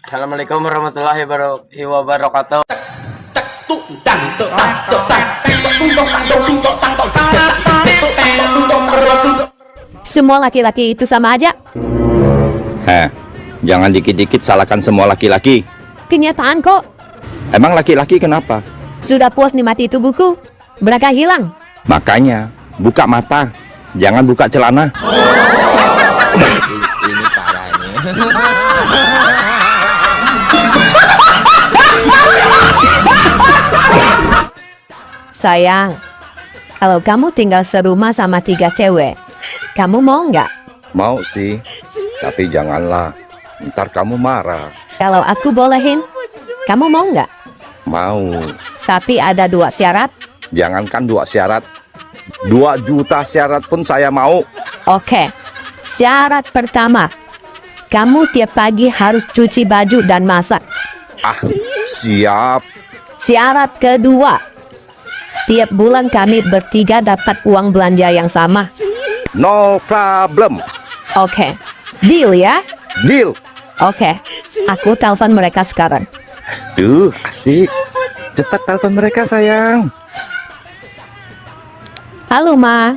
Assalamualaikum warahmatullahi wabarakatuh. Semua laki-laki itu sama aja. Jangan dikit-dikit salahkan semua laki-laki. Kenyataan kok. Emang laki-laki kenapa? Sudah puas nikmati tubuhku, mereka hilang. Makanya, buka mata. Jangan buka celana. Ini parah ini. Sayang, kalau kamu tinggal serumah sama 3 cewek, kamu mau nggak? Mau sih, tapi janganlah. Ntar kamu marah. Kalau aku bolehin, kamu mau nggak? Mau. Tapi ada 2 syarat. Jangankan 2 syarat. 2 juta syarat pun saya mau. Oke, syarat pertama, kamu tiap pagi harus cuci baju dan masak. Siap. Syarat kedua, tiap bulan kami bertiga dapat uang belanja yang sama. No problem. Oke, deal ya? Deal. Oke, aku telepon mereka sekarang. Asik. Cepat telepon mereka, sayang. Halo, Ma.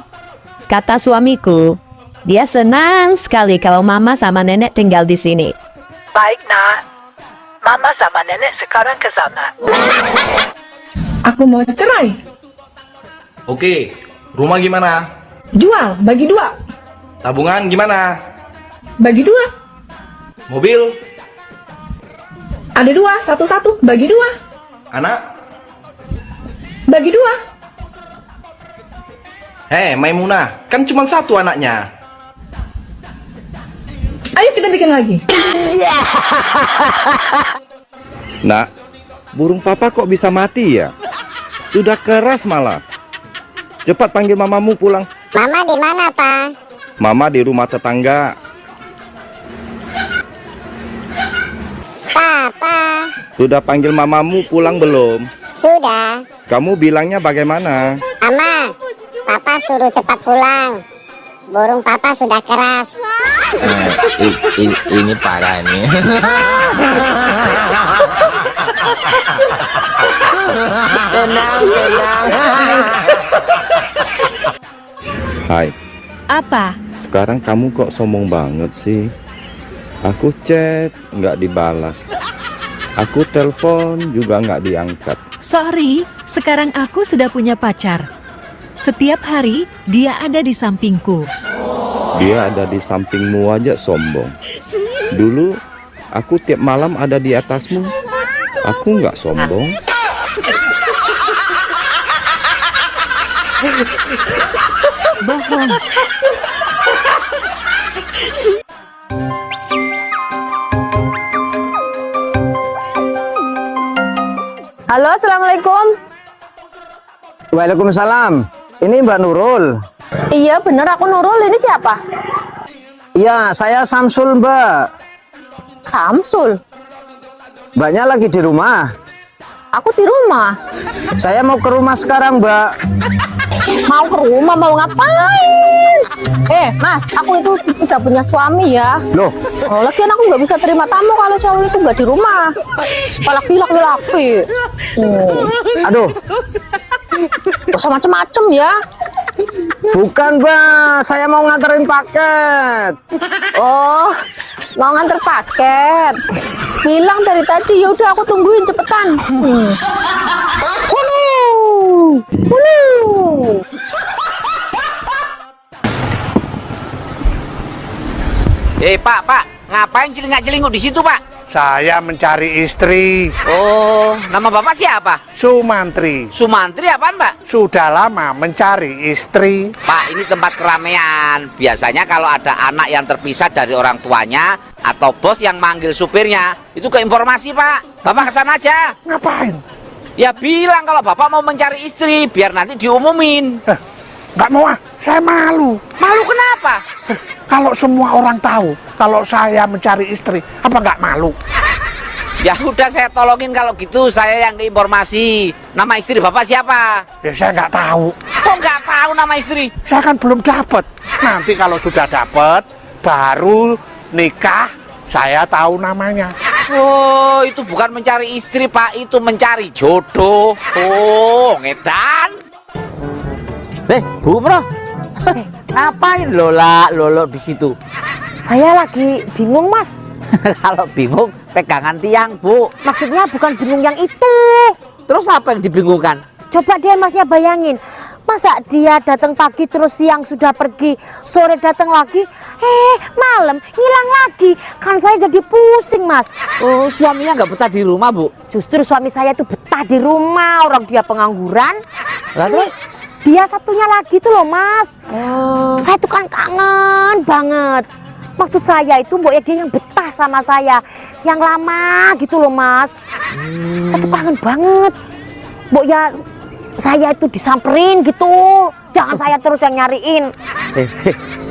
Kata suamiku, dia senang sekali kalau Mama sama Nenek tinggal di sini. Baik, Nak. Mama sama Nenek sekarang ke sana. Aku mau cerai. Oke, rumah gimana? Jual, bagi 2. Tabungan gimana? Bagi 2. Mobil? Ada 2, satu-satu, bagi 2. Anak? Bagi 2. Maimunah, kan cuma 1 anaknya. Ayo kita bikin lagi. Nak, burung papa kok bisa mati ya? Sudah keras malah. Cepat panggil mamamu pulang. Mama di mana, Pak? Mama di rumah tetangga. Papa. Sudah panggil mamamu pulang belum? Sudah. Kamu bilangnya bagaimana? Ama, Papa suruh cepat pulang. Burung Papa sudah keras. Ini parah ini. Tenang. Hai, Apa? sekarang kamu kok sombong banget sih? Aku chat nggak dibalas. Aku telepon juga nggak diangkat. Sorry, sekarang aku sudah punya pacar. Setiap hari dia ada di sampingku. Dia ada di sampingmu aja sombong. Dulu aku tiap malam ada di atasmu. Aku nggak sombong. Bohong. Halo, Assalamualaikum. Waalaikumsalam. Ini Mbak Nurul. Iya, bener aku Nurul. Ini siapa? Iya, saya Samsul, Mbak. Samsul. Mbaknya lagi di rumah. Aku di rumah. Saya mau ke rumah sekarang, Mbak. Mau ke rumah, mau ngapain? Mas, aku itu udah punya suami ya. Loh, Lagian aku nggak bisa terima tamu kalau suami itu nggak di rumah. Apalagi laki-laki. aduh, Gak usah macem-macem ya. bukan, Mbak. Saya mau nganterin paket. Oh, mau nganter paket. Bilang dari tadi, ya udah aku tungguin cepetan. Pak, ngapain celingak-celinguk di situ, Pak? Saya mencari istri. Oh, nama Bapak siapa? Sumantri. Sumantri apaan, Pak? Sudah lama mencari istri. Pak, ini tempat keramaian. Biasanya kalau ada anak yang terpisah dari orang tuanya atau bos yang manggil supirnya, itu ke informasi, Pak. Bapak kesana aja. Ngapain? Ya bilang kalau Bapak mau mencari istri, biar nanti diumumin. Nggak mau, saya malu. Malu kenapa? Kalau semua orang tahu kalau saya mencari istri, apa nggak malu? Ya udah, saya tolongin kalau gitu, saya yang ke informasi. Nama istri Bapak siapa? Ya saya nggak tahu. Kok nggak tahu nama istri? Saya kan belum dapat. Nanti kalau sudah dapat, baru nikah, saya tahu namanya. Oh, itu bukan mencari istri, Pak. Itu mencari jodoh. Oh, ngedan. Bu Umroh. Ngapain Lolo di situ? Saya lagi bingung, Mas. Kalau bingung, pegangan tiang, Bu. Maksudnya bukan bingung yang itu. Terus apa yang dibingungkan? Coba deh Masnya bayangin. Masa dia datang pagi terus siang sudah pergi, sore datang lagi, malam ngilang lagi. Kan saya jadi pusing, Mas. Oh, suaminya nggak betah di rumah, Bu? Justru suami saya itu betah di rumah, orang dia pengangguran. Lah terus? Dia satunya lagi tuh loh, Mas. Saya tuh kan kangen banget. Maksud saya itu mbok ya dia yang betah sama saya, yang lama gitu loh, Mas. Saya tuh kangen banget. Mbok ya saya itu disamperin gitu. Jangan saya terus yang nyariin.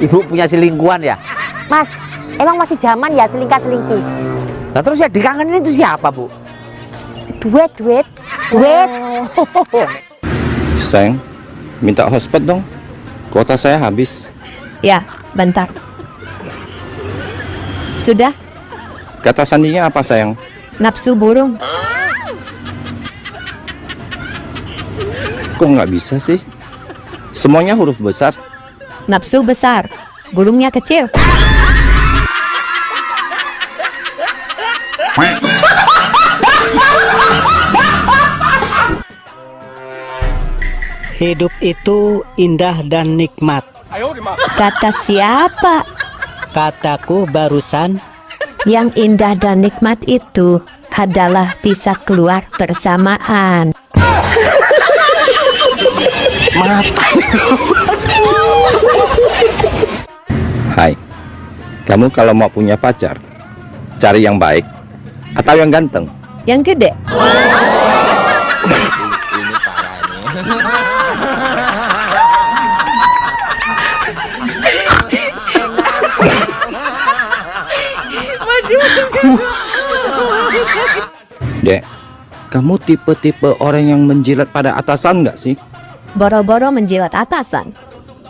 Ibu punya selingkuhan ya? Mas, emang masih zaman ya selingkuh. Nah terus yang dikangenin itu siapa, Bu? Duet. Sayang, minta hotspot dong. Kuota saya habis. Ya, bentar. Sudah? Kata sandinya apa, sayang? Nafsu burung. Kok nggak bisa sih? Semuanya huruf besar. Nafsu besar, burungnya kecil. Hidup itu indah dan nikmat. Kata siapa? Kataku barusan. Yang indah dan nikmat itu adalah bisa keluar bersamaan. Hai, kamu kalau mau punya pacar, cari yang baik atau yang ganteng? Yang gede. Ini parah nih. Dek, kamu tipe-tipe orang yang menjilat pada atasan nggak sih? Boro-boro menjilat atasan.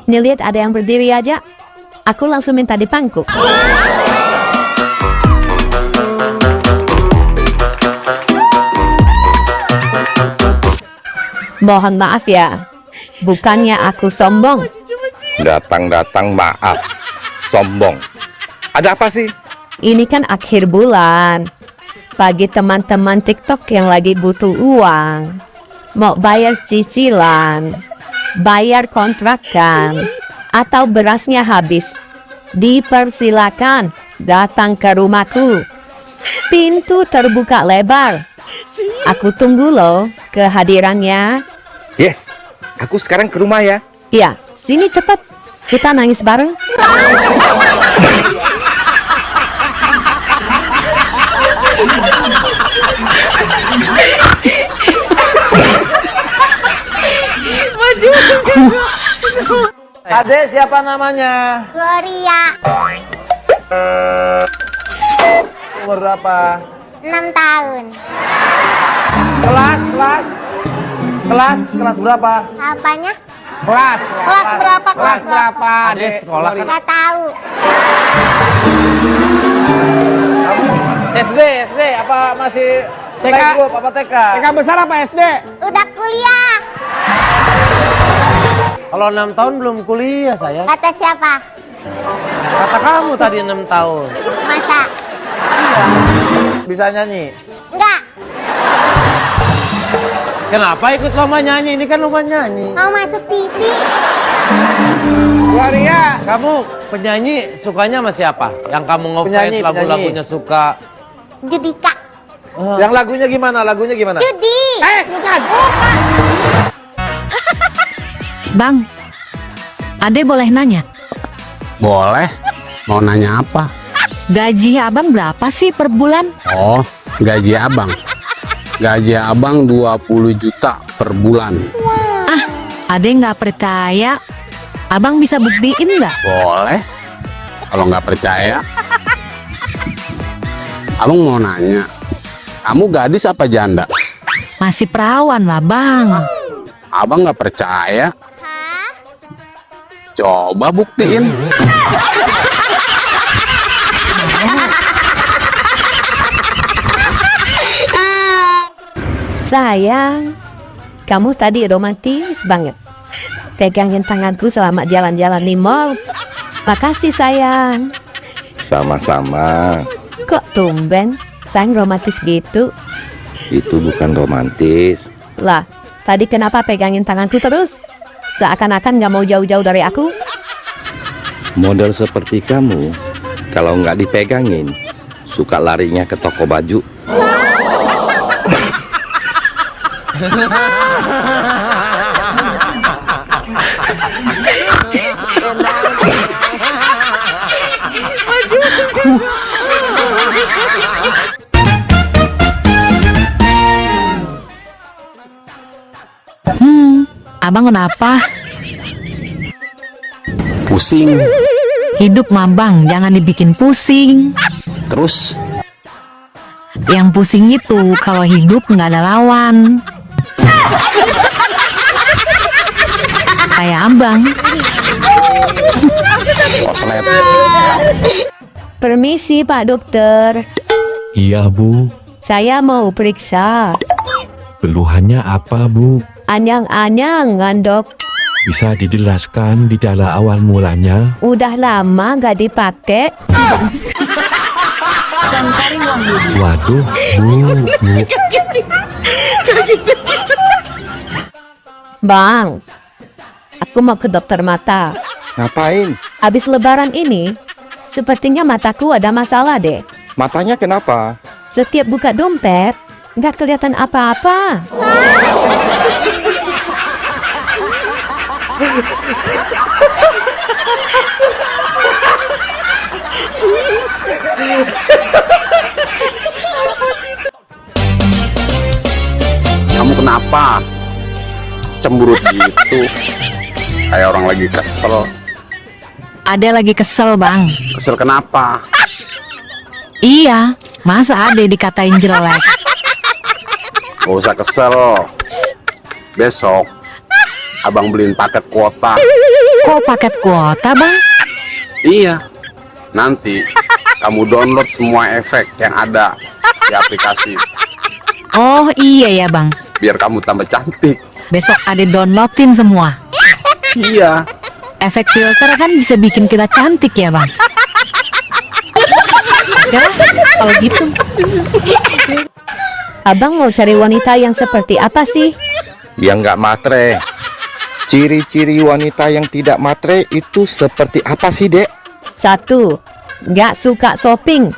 Nih lihat ada yang berdiri aja. Aku langsung minta dipangku. Mohon maaf ya. Bukannya aku sombong. Datang-datang maaf, sombong. Ada apa sih? Ini kan akhir bulan. Bagi teman-teman TikTok yang lagi butuh uang, mau bayar cicilan, bayar kontrakan, atau berasnya habis, dipersilakan datang ke rumahku. Pintu terbuka lebar. Aku tunggu loh kehadirannya. Yes, aku sekarang ke rumah ya. Ya, sini cepet. Kita nangis bareng. Adek siapa namanya? Gloria, Umur berapa? 6 tahun. Kelas berapa? Apanya? Kelas berapa? Adek sekolah kan? Nggak tahu. SD apa masih TK? Playgroup apa TK? TK besar apa SD? Udah kuliah. Kalau 6 tahun belum kuliah saya. Kata siapa? Kata kamu tadi 6 tahun. Masa? Bisa nyanyi? Enggak. Kenapa ikut lomba nyanyi? Ini kan lomba nyanyi. Mau masuk TV. Gloria, kamu penyanyi sukanya sama siapa? Yang kamu ngefans lagu-lagunya suka? Judika. Yang lagunya gimana? Judi. Bukan. Bang, Ade boleh nanya? Boleh. Mau nanya apa? Gaji abang berapa sih per bulan? Oh, gaji abang. Gaji abang 20 juta per bulan. Ah, Ade nggak percaya. Abang bisa buktiin nggak? Boleh. Kalau nggak percaya, abang mau nanya. Kamu gadis apa janda? Masih perawan lah, Bang. Abang nggak percaya? Coba buktiin. Sayang, kamu tadi romantis banget. Pegangin tanganku selama jalan-jalan di mall. Makasih sayang. Sama-sama. Kok tumben? Sayang romantis gitu. Itu bukan romantis. Lah, tadi kenapa pegangin tanganku terus? Seakan-akan gak mau jauh-jauh dari aku. Model seperti kamu, kalau nggak dipegangin, suka larinya ke toko baju. Abang kenapa? Pusing. Hidup mah bang, jangan dibikin pusing. Terus? Yang pusing itu kalau hidup nggak ada lawan. Kayak abang. Permisi Pak Dokter. Iya Bu, Saya mau periksa. keluhannya apa Bu? Anyang-anyang ngandok. Bisa dijelaskan gejala awal mulanya? Udah lama gak dipakai. Waduh, Bu. Bang, aku mau ke dokter mata. Ngapain? Habis lebaran ini, sepertinya mataku ada masalah deh. Matanya kenapa? Setiap buka dompet, nggak kelihatan apa-apa. Kamu kenapa? Cemberut gitu. Kayak orang lagi kesel. Ada lagi kesel bang. Kesel kenapa? Iya, masa ade dikatain jelek? Gak usah kesel. Besok abang beliin paket kuota. Kok paket kuota bang? Iya. Nanti kamu download semua efek yang ada di aplikasi. Oh iya ya bang. Biar kamu tambah cantik. Besok ade downloadin semua. Iya. Efek filter kan bisa bikin kita cantik ya bang. Ya, kalau gitu. Abang mau cari wanita yang seperti apa sih? Yang nggak matre. Ciri-ciri wanita yang tidak matre itu seperti apa sih, Dek? 1. Nggak suka shopping.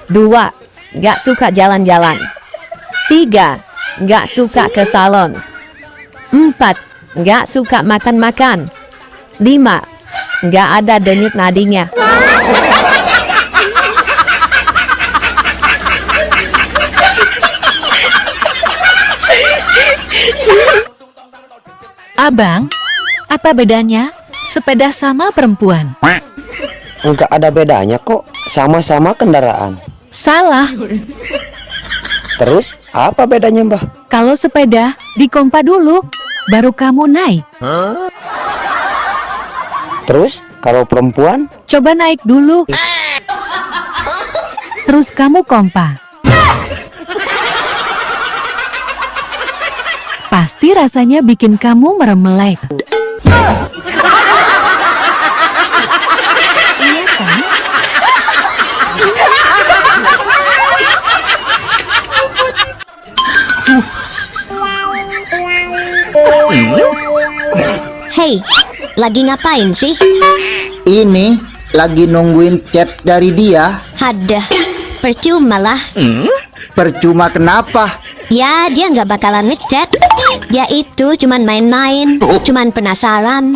2. Nggak suka jalan-jalan. 3. Nggak suka ke salon. 4. Nggak suka makan-makan. 5. Nggak ada denyut nadinya. Abang, apa bedanya sepeda sama perempuan? Enggak ada bedanya kok, sama-sama kendaraan. Salah. Terus apa bedanya Mbah? Kalau sepeda dikompa dulu, baru kamu naik. Terus kalau perempuan? Coba naik dulu. Terus kamu kompa. Pasti rasanya bikin kamu meremelek. Iya kan? Hei, lagi ngapain sih? Ini lagi nungguin chat dari dia. Hadah, percuma lah. Percuma kenapa? Ya, dia nggak bakalan ngechat. Dia itu cuman main-main, cuman penasaran.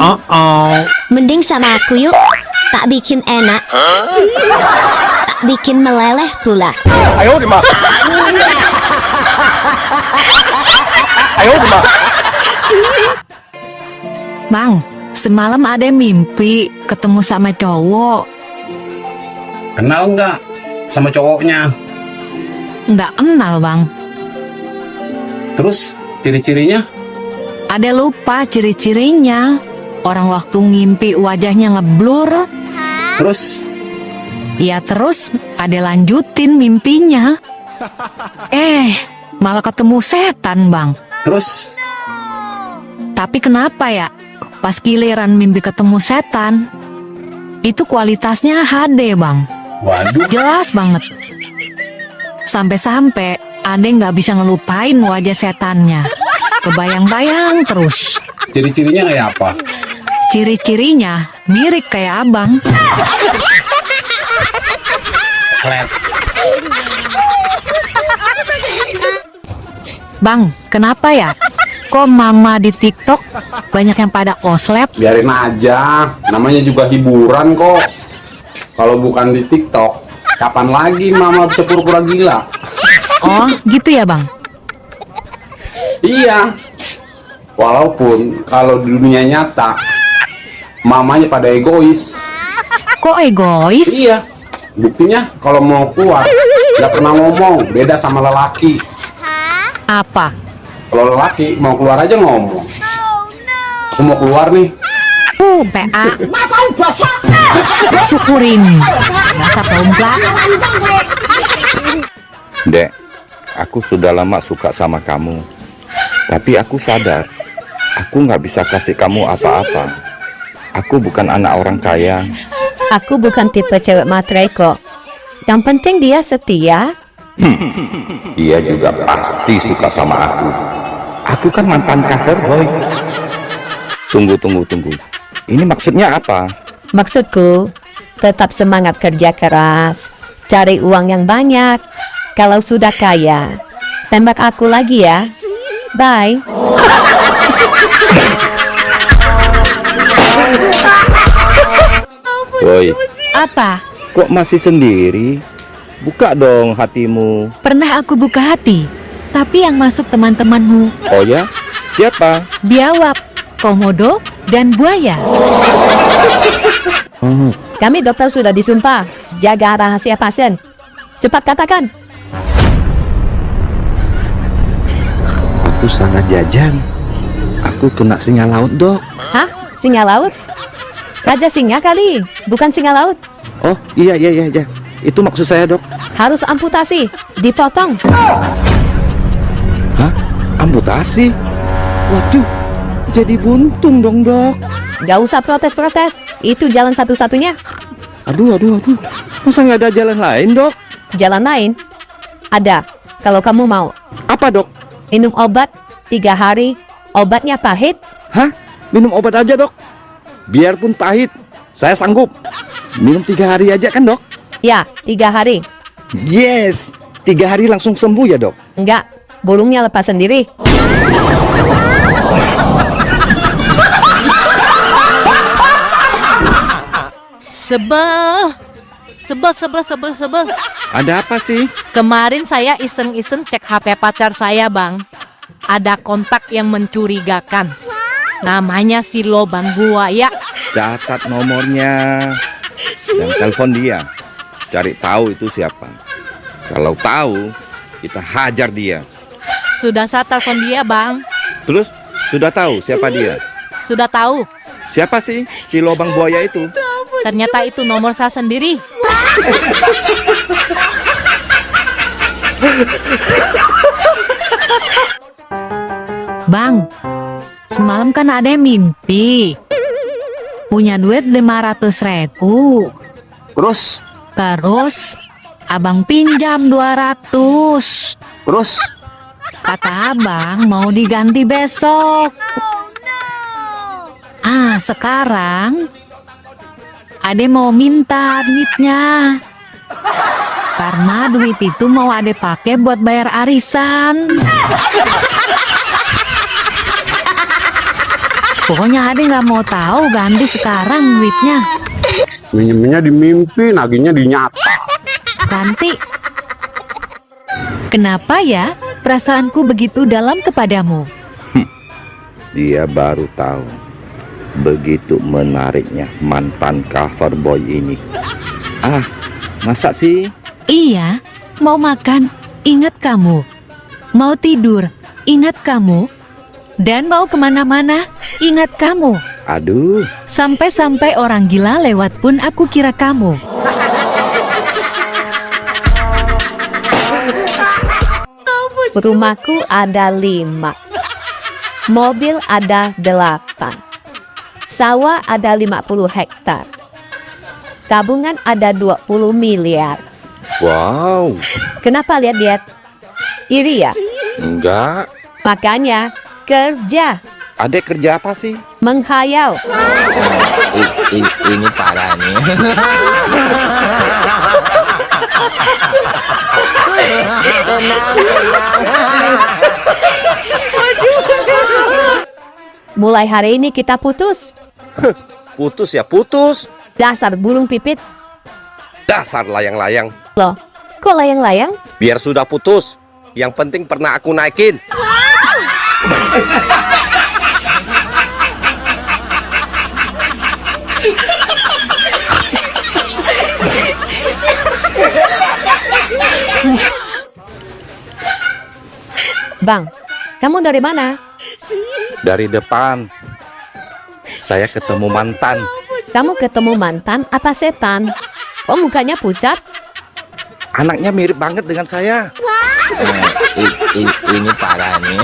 Mending sama aku yuk. Tak bikin enak, tak bikin meleleh pula. Ayo Dima. Ayo Dima. Bang, semalam ada mimpi ketemu sama cowok. Kenal nggak sama cowoknya? Nggak kenal bang. Terus ciri-cirinya? Ada lupa ciri-cirinya. Orang waktu ngimpi wajahnya ngeblur. Terus? Ya terus ada lanjutin mimpinya. malah ketemu setan, Bang. Terus? Tapi kenapa ya? Pas giliran mimpi ketemu setan, itu kualitasnya HD, Bang. Waduh. Jelas banget. Sampai-sampai Ade nggak bisa ngelupain wajah setannya. Kebayang-bayang terus. Ciri-cirinya kayak apa? Ciri-cirinya mirip kayak abang. Bang, kenapa ya? Kok mama di TikTok banyak yang pada koslep? Biarin aja, namanya juga hiburan kok. Kalau bukan di TikTok, kapan lagi mama bisa pura-pura gila? Oh, gitu ya, Bang? Iya. Walaupun kalau di dunia nyata, mamanya pada egois. Kok egois? Iya. Buktinya kalau mau keluar, nggak pernah ngomong, beda sama lelaki. Apa? Kalau lelaki mau keluar aja ngomong. Aku mau keluar nih. PA. Syukurin. Dasar somplak. Dek, aku sudah lama suka sama kamu. Tapi aku sadar, aku nggak bisa kasih kamu apa-apa. Aku bukan anak orang kaya. Aku bukan tipe cewek matre kok. Yang penting dia setia. Dia juga pasti suka sama aku. Aku kan mantan cover boy. Tunggu. Ini maksudnya apa? Maksudku, tetap semangat kerja keras. Cari uang yang banyak. Kalau sudah kaya, tembak aku lagi ya. Bye. Woi, Apa? kok masih sendiri? Buka dong hatimu. Pernah aku buka hati, tapi yang masuk teman-temanmu. Oh ya? Siapa? Biawak, komodo, dan buaya. Oh, Kami dokter sudah disumpah jaga rahasia pasien. Cepat katakan. aku salah jajan. Aku kena singa laut, Dok. Hah? Singa laut? Raja singa kali, bukan singa laut. Oh, iya. Itu maksud saya, Dok. Harus amputasi, dipotong. Hah? Amputasi? Waduh, jadi buntung dong, Dok. Gak usah protes-protes, itu jalan satu-satunya. Aduh. Masa nggak ada jalan lain, Dok? Jalan lain? Ada, kalau kamu mau. Apa, Dok? Minum obat 3 hari, obatnya pahit. Hah? Minum obat aja, Dok? Biarpun pahit, saya sanggup. Minum 3 hari aja kan, Dok? Ya, 3 hari. Yes, 3 hari langsung sembuh ya, Dok? Enggak, burungnya lepas sendiri. Sebel. Ada apa sih? Kemarin saya iseng-iseng cek HP pacar saya, Bang. Ada kontak yang mencurigakan. Namanya si Lobang Buaya. Catat nomornya dan telepon dia. Cari tahu itu siapa. Kalau tahu, kita hajar dia. Sudah saya telepon dia, Bang. Terus, sudah tahu siapa dia? Sudah tahu. Siapa sih si Lobang Buaya itu? Ternyata itu nomor saya sendiri. Bang, semalam kan ada yang mimpi punya duit 500.000. Terus abang pinjam 200. Kata abang mau diganti besok. Sekarang Ade mau minta duitnya. Karena duit itu mau Ade pakai buat bayar arisan. Pokoknya Ade nggak mau tahu ganti sekarang duitnya. Minjemnya di mimpi, nagihnya di nyata. Ganti. Kenapa ya perasaanku begitu dalam kepadamu? Dia baru tahu begitu menariknya mantan cover boy ini. Masa sih? Iya, mau makan, ingat kamu. Mau tidur, ingat kamu. Dan mau kemana-mana, ingat kamu. Aduh. Sampai-sampai orang gila lewat pun aku kira kamu. Rumahku ada 5. Mobil ada 8. Sawah ada 50 hektar. Tabungan ada 20 miliar. Wow. Kenapa lihat-lihat? Iri ya? Enggak. Makanya kerja. Adek kerja apa sih? Menghayal. Ini parah nih. Mulai hari ini kita putus. Putus ya putus. Dasar burung pipit. Dasar layang-layang. Loh, kok layang-layang? Biar sudah putus. Yang penting pernah aku naikin. Bang, kamu dari mana? Dari depan. Saya ketemu mantan. Kamu ketemu mantan apa setan? Kok mukanya pucat? Anaknya mirip banget dengan saya. Ini parah nih.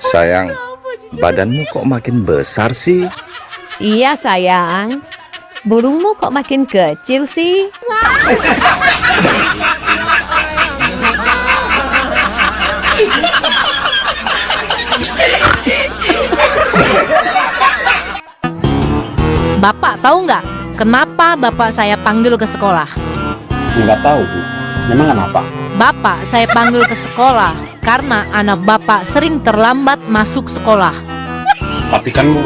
Sayang, badanmu kok makin besar sih? Iya sayang. Burungmu kok makin kecil sih? Bapak tahu nggak kenapa bapak saya panggil ke sekolah? Nggak tahu, Bu. Memang kenapa? Bapak saya panggil ke sekolah karena anak bapak sering terlambat masuk sekolah. Tapi kan, Bu,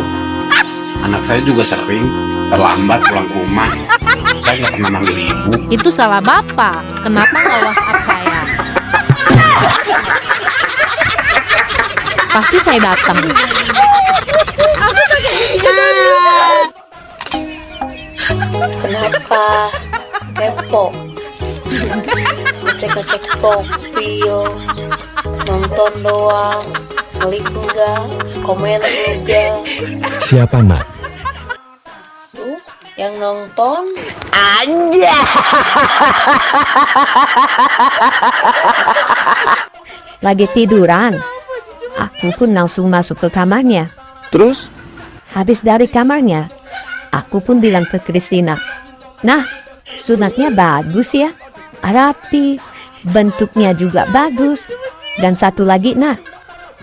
anak saya juga sering terlambat pulang ke rumah. Saya nggak pernah manggil ibu. Itu salah bapak. Kenapa nggak WhatsApp saya? Pasti saya datang. Kenapa kepo ngecek-ngecek profil, nonton doang, klik enggak, komen enggak? Siapa nak? Tuh yang nonton aja. Lagi tiduran. Aku pun langsung masuk ke kamarnya. Terus? Habis dari kamarnya, aku pun bilang ke Christina, nah, sunatnya bagus ya, rapi, bentuknya juga bagus. Dan satu lagi, nah,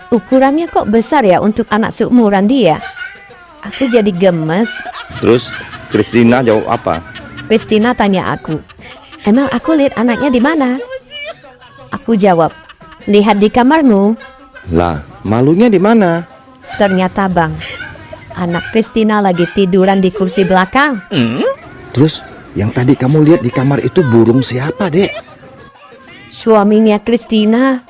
ukurannya kok besar ya untuk anak seumuran dia. Aku jadi gemes. Terus Christina jawab apa? Christina tanya aku, emang aku lihat anaknya di mana? Aku jawab, lihat di kamarmu. Lah, malunya di mana? Ternyata bang, anak Christina lagi tiduran di kursi belakang. Terus yang tadi kamu lihat di kamar itu burung siapa, Dek? Suaminya Christina.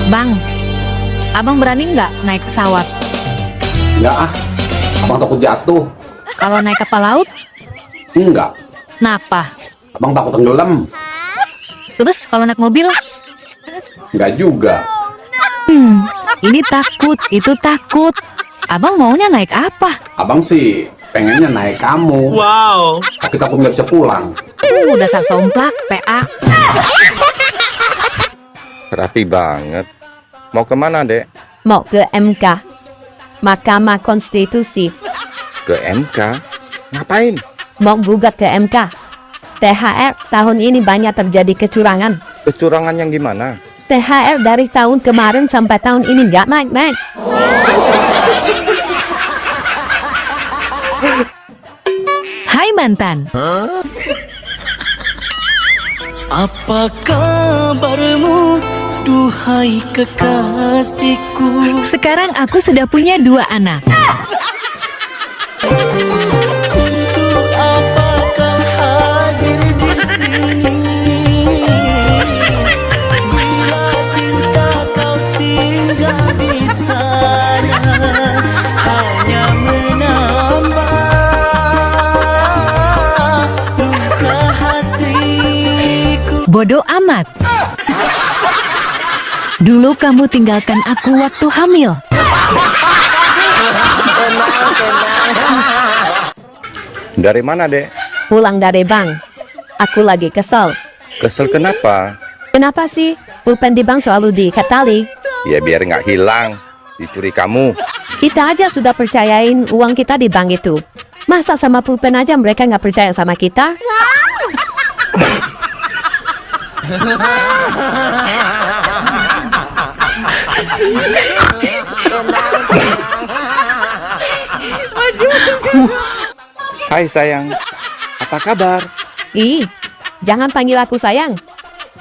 Bang, abang berani nggak naik pesawat? Enggak ah, abang takut jatuh. Kalau naik kapal laut? Enggak, Kenapa? abang takut tenggelam. Terus kalau naik mobil? Enggak juga. Ini takut, itu takut. Abang maunya naik apa? Abang sih pengennya naik kamu. Wow. Tapi takut nggak bisa pulang. Dasar somplak, PA. Rapi banget. Mau kemana, Dek? Mau ke MK, Mahkamah Konstitusi. Ke MK? Ngapain? Mau gugat ke MK. THR tahun ini banyak terjadi kecurangan. Kecurangan yang gimana? THR dari tahun kemarin sampai tahun ini nggak naik-naik. Hai mantan. Apa kabarmu, duhai kekasihku? Sekarang aku sudah punya 2 anak. Untuk apakah hadir di sini? Bila cinta kau tinggal di sana. Bodoh amat. Dulu kamu tinggalkan aku waktu hamil. Dari mana, Dek? Pulang dari bank. Aku lagi kesel. Kesel kenapa? Kenapa sih pulpen di bank selalu diikat tali? Ya biar nggak hilang, dicuri kamu. Kita aja sudah percayain uang kita di bank itu. Masa sama pulpen aja mereka nggak percaya sama kita? Hai sayang, apa kabar? Ih, jangan panggil aku sayang.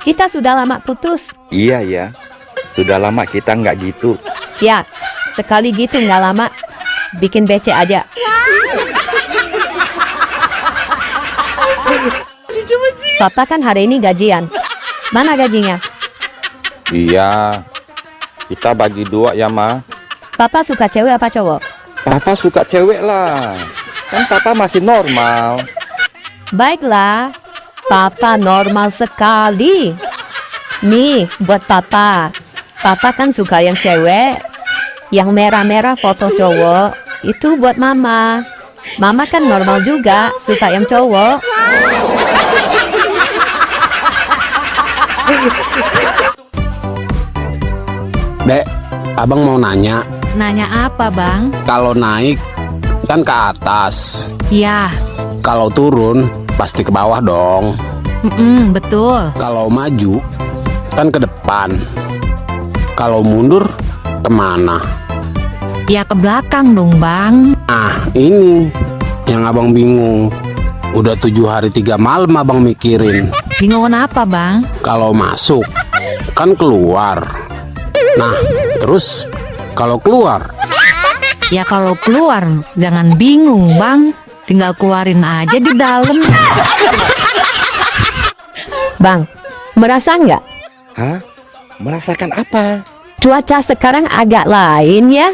Kita sudah lama putus. Iya ya, sudah lama kita nggak gitu. Ya, sekali gitu nggak lama. Bikin becek aja. Papa kan hari ini gajian. Mana gajinya? Iya, kita bagi dua ya, Ma. Papa suka cewek apa cowok? Papa suka cewek lah. Kan Papa masih normal. Baiklah, Papa normal sekali. Nih, buat Papa. Papa kan suka yang cewek. Yang merah-merah foto cowok. Itu buat Mama. Mama kan normal juga, suka yang cowok. Dek, abang mau nanya. Nanya apa, Bang? Kalau naik kan ke atas. Ya. Kalau turun pasti ke bawah dong. Betul. Kalau maju kan ke depan. Kalau mundur kemana? Ya ke belakang dong, Bang. Nah, ini yang abang bingung. Udah 7 hari 3 malam abang mikirin. Bingung apa, Bang? Kalau masuk kan keluar. Nah, terus kalau keluar? Ya kalau keluar jangan bingung, Bang. Tinggal keluarin aja di dalam. Bang, merasa nggak? Hah? Merasakan apa? Cuaca sekarang agak lain ya?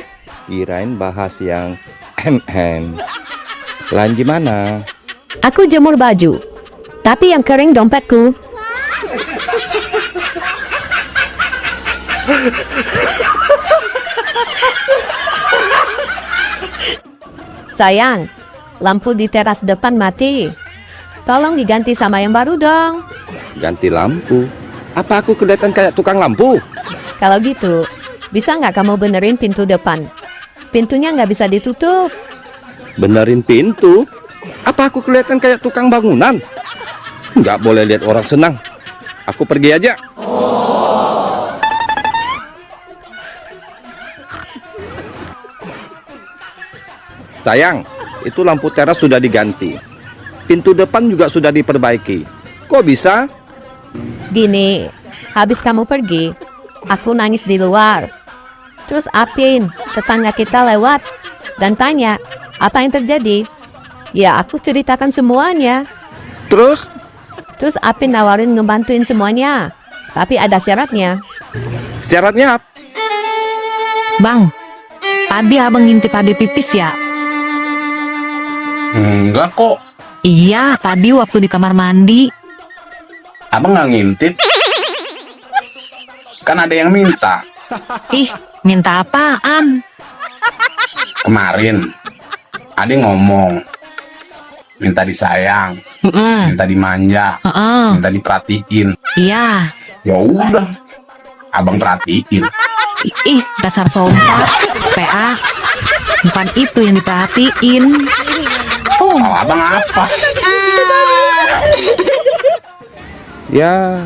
Kirain bahas yang Lain gimana? Aku jemur baju, tapi yang kering dompetku. Sayang, lampu di teras depan mati. Tolong diganti sama yang baru dong. Ganti lampu? Apa aku kelihatan kayak tukang lampu? Kalau gitu, bisa nggak kamu benerin pintu depan? Pintunya nggak bisa ditutup. Benerin pintu? Apa aku kelihatan kayak tukang bangunan? Nggak boleh lihat orang senang. Aku pergi aja. Sayang, itu lampu teras sudah diganti. Pintu depan juga sudah diperbaiki. Kok bisa? Gini, habis kamu pergi, aku nangis di luar. Terus Apin, tetangga kita lewat dan tanya, apa yang terjadi? Ya, aku ceritakan semuanya. Terus? Terus Apin nawarin ngebantuin semuanya. Tapi ada syaratnya. Syaratnya apa? Bang, tadi abang ngintip ade pipis ya? Enggak kok. Iya, tadi waktu di kamar mandi. Abang nggak ngintip. Kan ada yang minta. Ih, minta apaan? Kemarin Ade ngomong minta disayang, minta dimanja, minta diperhatiin. Iya. Ya udah, abang perhatiin. Ih, dasar sompak. PA, bukan itu yang diperhatiin. Kalau abang apa? Ya,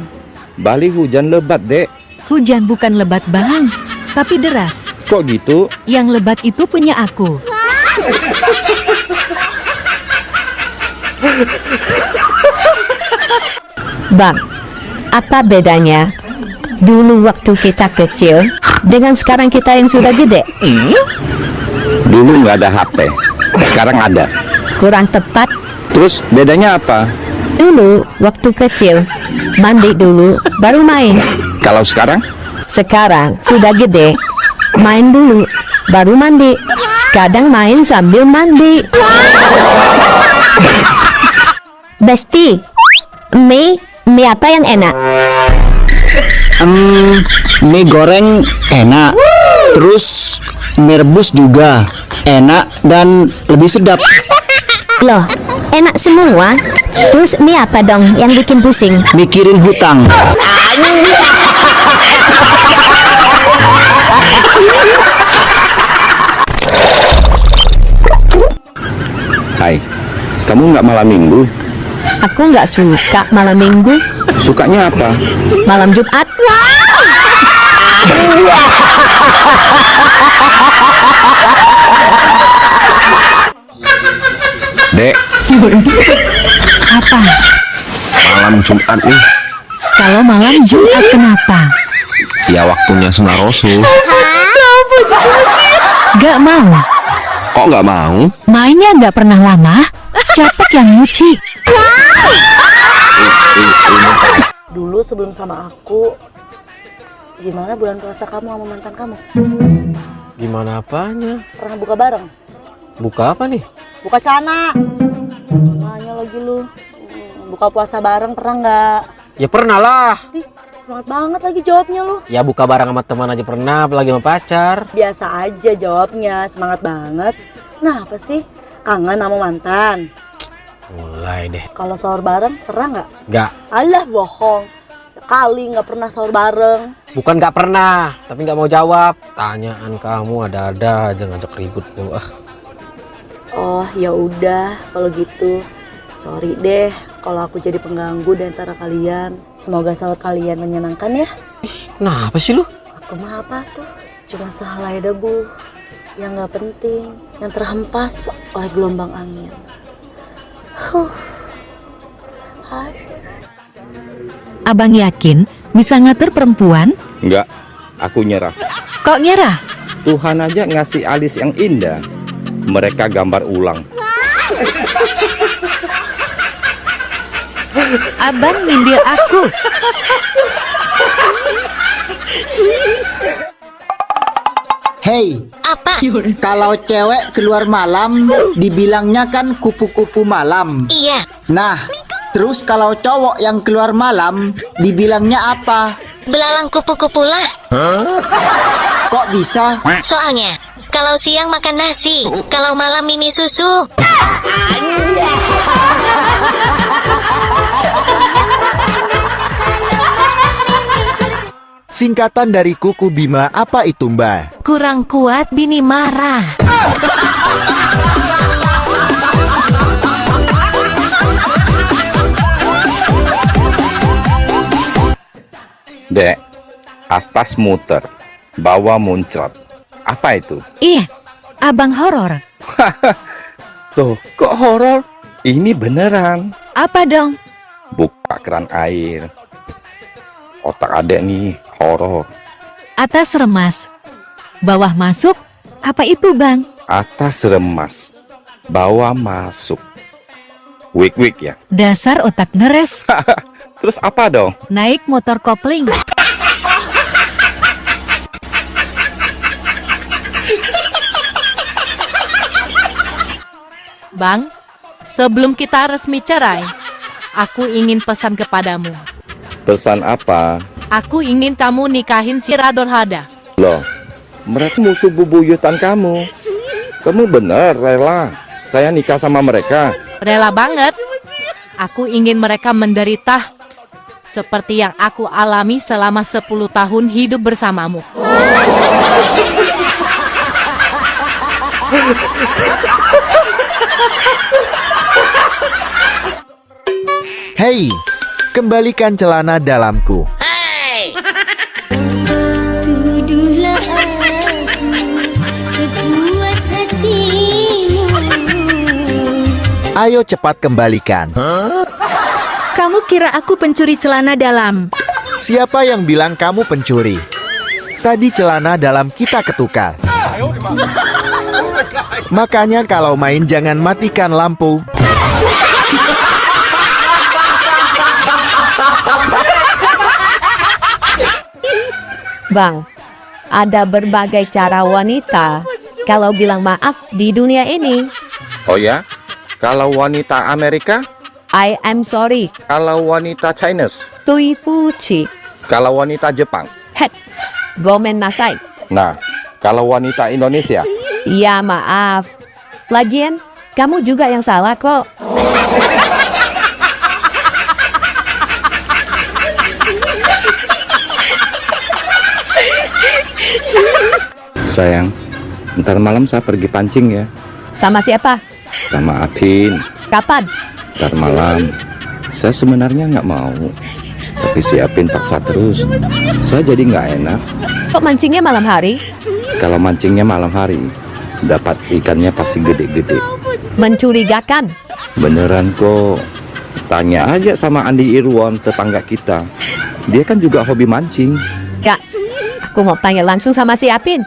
Bali hujan lebat, Dek. Hujan bukan lebat, Bang, tapi deras. Kok gitu? Yang lebat itu punya aku. Bang, apa bedanya dulu waktu kita kecil dengan sekarang kita yang sudah gede? Dulu nggak ada HP, sekarang ada. Kurang tepat. Terus bedanya apa? Dulu waktu kecil mandi dulu baru main. Kalau sekarang? Sekarang sudah gede, main dulu baru mandi. Kadang main sambil mandi. Besti, Mei Mie apa yang enak? Mie goreng enak. Terus mie rebus juga enak dan lebih sedap. Loh, enak semua. Terus mie apa dong yang bikin pusing? Mikirin hutang. Hai, kamu nggak malam minggu? Aku nggak suka malam minggu. Sukanya apa? Malam Jumat. Dek, Apa? malam Jumat nih. Kalau malam Jumat kenapa? Ya waktunya sunah Rasul. Gak mau. Kok nggak mau? Mainnya nggak pernah lama. Capek yang nyuci. Dulu sebelum sama aku, gimana bulan puasa kamu sama mantan kamu? Gimana apanya? Pernah buka bareng? Buka apa nih? Buka celana. Nanya lagi lu. Buka puasa bareng pernah nggak? Ya pernah lah. Ih, semangat banget lagi jawabnya lu. Ya buka bareng sama teman aja pernah, apalagi sama pacar. Biasa aja jawabnya, semangat banget. Nah, apa sih? Kangen sama mantan? Mulai deh. Kalau sahur bareng pernah nggak? Nggak. Alah, bohong. Kali nggak pernah sahur bareng. Bukan nggak pernah, tapi nggak mau jawab. Tanyaan kamu ada-ada aja ngajak ribut tuh. Oh, ya udah kalau gitu. Sorry deh kalau aku jadi pengganggu di antara kalian. Semoga sahur kalian menyenangkan ya. Nah, apa sih lu? Aku mah apa tuh? Cuma sehelai debu yang nggak penting, yang terhempas oleh gelombang angin. Hai. Abang yakin bisa ngatur perempuan? Enggak, aku nyerah. Kok nyerah? Tuhan aja ngasih alis yang indah. Mereka gambar ulang. Abang nyindir aku. Hey, Apa? kalau cewek keluar malam dibilangnya kan kupu-kupu malam. Iya. Nah, terus kalau cowok yang keluar malam dibilangnya apa? Belalang kupu-kupu lah. Kok bisa? Soalnya kalau siang makan nasi, kalau malam mimi susu. Singkatan dari kuku Bima apa itu, Mbak? Kurang kuat bini marah. Dek, atas muter, bawah muncrat. Apa itu? Iya, abang horor. Tuh, kok horor? Ini beneran. Apa dong? Buka keran air. Otak adek nih, horor. Atas remas, bawah masuk. Apa itu, Bang? Atas remas, bawah masuk. Wik-wik ya? Dasar otak neres. Terus apa dong? Naik motor kopling. Bang, sebelum kita resmi cerai, aku ingin pesan kepadamu. Pesan apa? Aku ingin kamu nikahin si Rador Hada. Loh, mereka musuh bubuyutan kamu. Kamu bener rela saya nikah sama mereka? Rela banget. Aku ingin mereka menderita seperti yang aku alami selama 10 tahun hidup bersamamu. Hei, kembalikan celana dalamku. Tuduhlah aku sepuas hatimu. Ayo cepat kembalikan. Kamu kira aku pencuri celana dalam? Siapa yang bilang kamu pencuri? Tadi celana dalam kita ketukar. Makanya kalau main jangan matikan lampu. Bang, ada berbagai cara wanita kalau bilang maaf di dunia ini. Oh ya? Kalau wanita Amerika, I am sorry. Kalau wanita Chinese, 对不起. kalau wanita Jepang. Hek, gomen nasai. Nah, kalau wanita Indonesia. Ya maaf. Lagian, kamu juga yang salah kok. Sayang, ntar malam saya pergi pancing ya. Sama siapa? Sama Apin. Kapan? Ntar malam. Saya sebenarnya nggak mau, tapi si Apin paksa terus. Saya jadi nggak enak. Kok mancingnya malam hari? Kalau mancingnya malam hari, dapat ikannya pasti gede-gede. Mencurigakan. Beneran kok. Tanya aja sama Andi Irwon, tetangga kita. Dia kan juga hobi mancing. Kak, aku mau tanya langsung sama si Apin.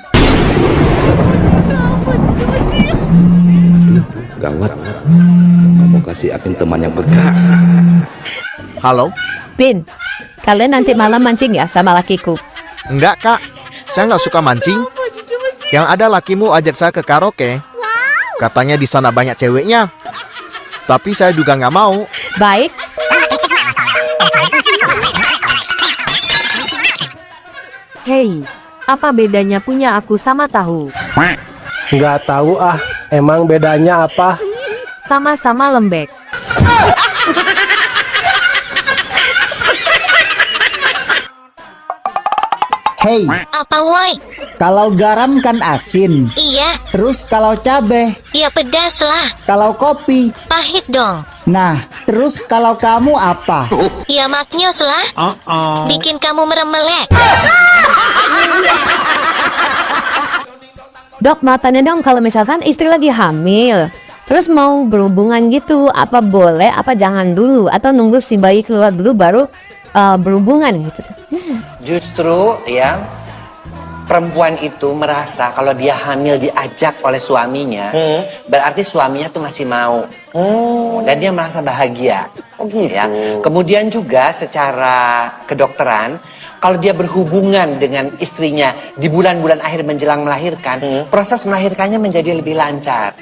Gawat. Mau kasih Apin teman yang peka. Halo? Pin, kalian nanti malam mancing ya sama lakiku? Enggak, Kak. Saya nggak suka mancing. Yang ada lakimu ajak saya ke karaoke. Katanya di sana banyak ceweknya. Tapi saya juga nggak mau. Baik. Hei, apa bedanya punya aku sama tahu? Nggak tahu ah, emang bedanya apa? Sama-sama lembek. Hei, Apa woi? kalau garam kan asin. Iya, Terus kalau cabe, ya pedas lah. kalau kopi. Pahit dong. Nah, terus kalau kamu apa? Ya maknyos lah. Bikin kamu meremelek. Dok, mau tanya dong, kalau misalkan istri lagi hamil, terus mau berhubungan gitu, apa boleh, apa jangan dulu, atau nunggu si bayi keluar dulu baru berhubungan gitu? Justru ya, perempuan itu merasa kalau dia hamil diajak oleh suaminya, berarti suaminya tuh masih mau. Dan dia merasa bahagia. Ya. Kemudian juga secara kedokteran, kalau dia berhubungan dengan istrinya di bulan-bulan akhir menjelang melahirkan, proses melahirkannya menjadi lebih lancar.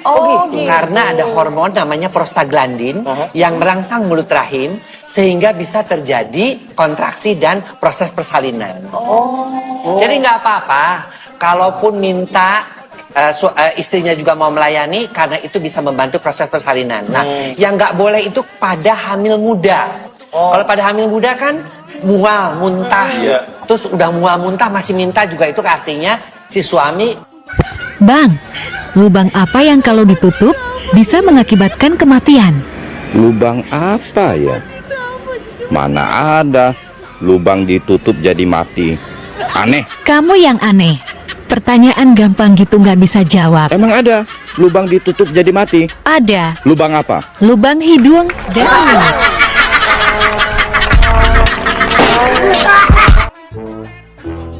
Karena ada hormon namanya prostaglandin yang merangsang mulut rahim sehingga bisa terjadi kontraksi dan proses persalinan. Jadi nggak apa-apa kalaupun minta istrinya juga mau melayani, karena itu bisa membantu proses persalinan. Nah, yang nggak boleh itu pada hamil muda. Kalau pada hamil muda kan mual, muntah. Terus udah mual, muntah masih minta juga, itu artinya si suami. Bang, lubang apa yang kalau ditutup bisa mengakibatkan kematian? Lubang apa ya? Mana ada lubang ditutup jadi mati. Aneh. Kamu yang aneh. Pertanyaan gampang gitu nggak bisa jawab. Emang ada lubang ditutup jadi mati? Ada. Lubang apa? Lubang hidung dan mulut.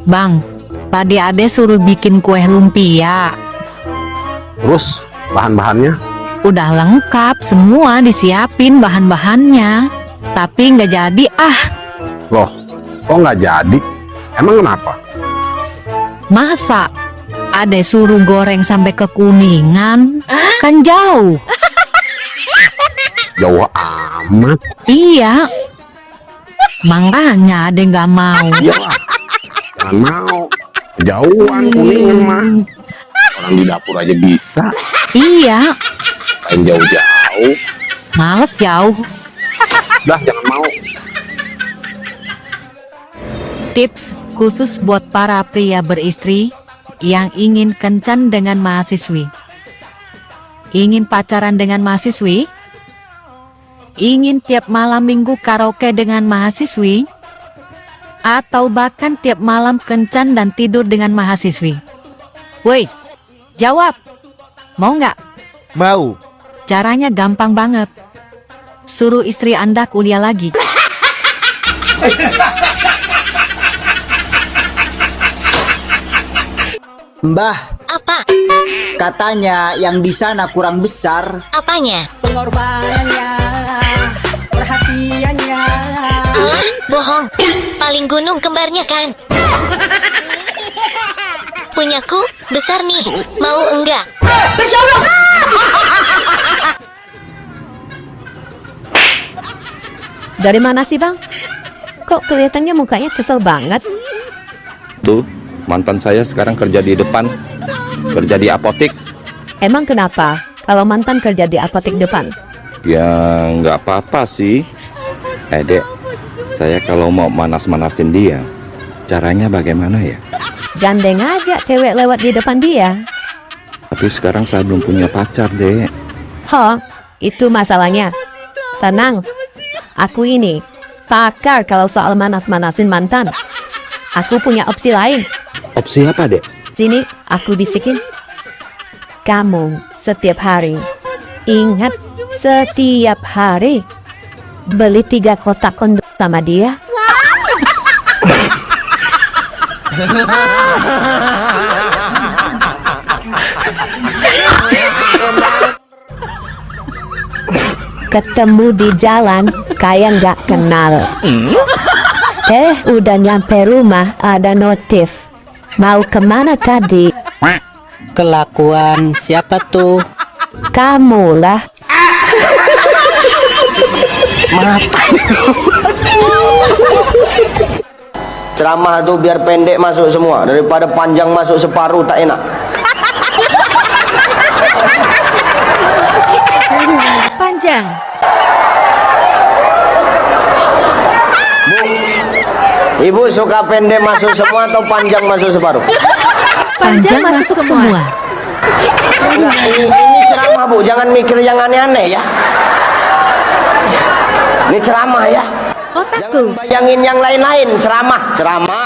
Bang, tadi Ade suruh bikin kue lumpia. Terus bahan-bahannya? Udah lengkap, semua disiapin bahan-bahannya. Tapi nggak jadi ah. Loh, kok nggak jadi? Emang kenapa? Masa Ade suruh goreng sampai ke Kuningan? Kan jauh. Jauh amat. Iya. Makanya Ade nggak mau. Iyalah, jangan mau. Jauhan Kuningan mah. Orang di dapur aja bisa. Iya. Lain jauh-jauh. Males jauh. Dah, jangan mau. Tips khusus buat para pria beristri yang ingin kencan dengan mahasiswi. Ingin pacaran dengan mahasiswi? Ingin tiap malam minggu karaoke dengan mahasiswi? Atau bahkan tiap malam kencan dan tidur dengan mahasiswi? Woi, jawab. Mau nggak? Mau. Caranya gampang banget. Suruh istri Anda kuliah lagi. Mbah, Apa? katanya yang di sana kurang besar. Apanya? Pengorbanannya, perhatiannya. Salah, bohong. Paling gunung kembarnya kan? Punyaku besar nih. Mau enggak? Dari mana sih bang? Kok kelihatannya mukanya kesel banget? Tuh, mantan saya sekarang kerja di depan. Kerja di apotik. Emang kenapa kalau mantan kerja di apotik depan? Ya nggak apa-apa sih. Dek, saya kalau mau manas-manasin dia, caranya bagaimana ya? Gandeng aja cewek lewat di depan dia. Tapi sekarang saya belum punya pacar, Dek. Itu masalahnya. Tenang, aku ini pakar kalau soal manas-manasin mantan. Aku punya opsi lain. Opsi apa, Dek? Sini, aku bisikin. Kamu setiap hari, ingat setiap hari, beli 3 kotak kondom sama dia. Ketemu di jalan, kayak nggak kenal. Udah nyampe rumah, ada notif. Mau kemana tadi? Kelakuan siapa tuh? Kamu lah. Ceramah tuh biar pendek masuk semua, daripada panjang masuk separuh tak enak. Panjang. Ibu suka pendek masuk semua atau panjang masuk separuh? Panjang masuk semua. Enggak, ini ceramah Bu, jangan mikir yang aneh-aneh ya. Ini ceramah ya. Otakku. Jangan bayangin yang lain-lain, ceramah.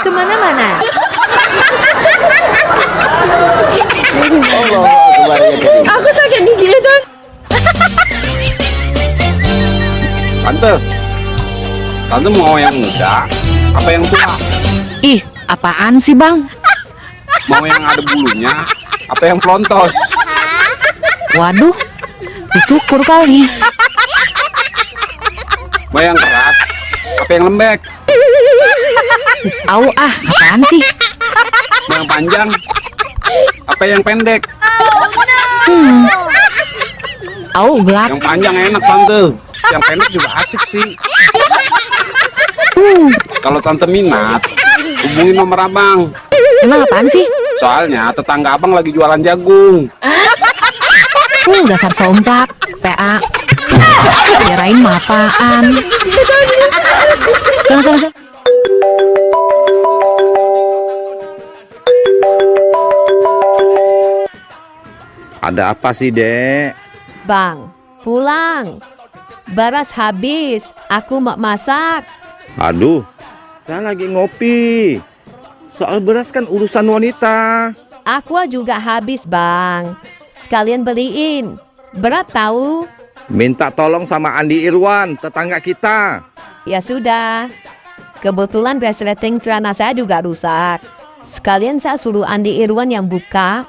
Kemana-mana. Allah Akbar ya Karim. Aku sakit gigi itu. Tante mau yang muda apa yang tua? Ih, apaan sih bang? Mau yang ada bulunya apa yang pelontos? Waduh, dicukur kali. Mau yang keras apa yang lembek? Apaan sih? Mau yang panjang apa yang pendek? Gelap. Yang panjang enak tante, yang pendek juga asik sih. Kalau tante minat, hubungi nomor abang. Emang apaan sih? Soalnya tetangga abang lagi jualan jagung. Dasar somplak, PA. Kirain mah apaan. Sana. Ada apa sih, Dek? Bang, pulang. Beras habis, aku mau masak. Aduh, saya lagi ngopi. Soal beras kan urusan wanita. Aqua juga habis, Bang. Sekalian beliin. Berat tahu. Minta tolong sama Andi Irwan, tetangga kita. Ya sudah. Kebetulan resleting celana saya juga rusak. Sekalian saya suruh Andi Irwan yang buka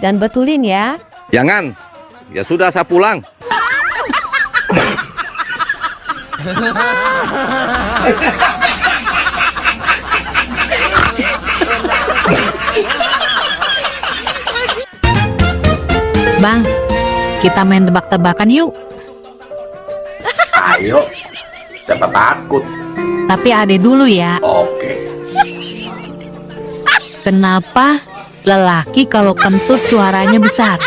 dan betulin ya. Jangan. Ya sudah, saya pulang. Bang, kita main tebak-tebakan yuk. Ayo, siapa takut? Tapi ade dulu ya. Oke. Kenapa lelaki kalau kentut suaranya besar?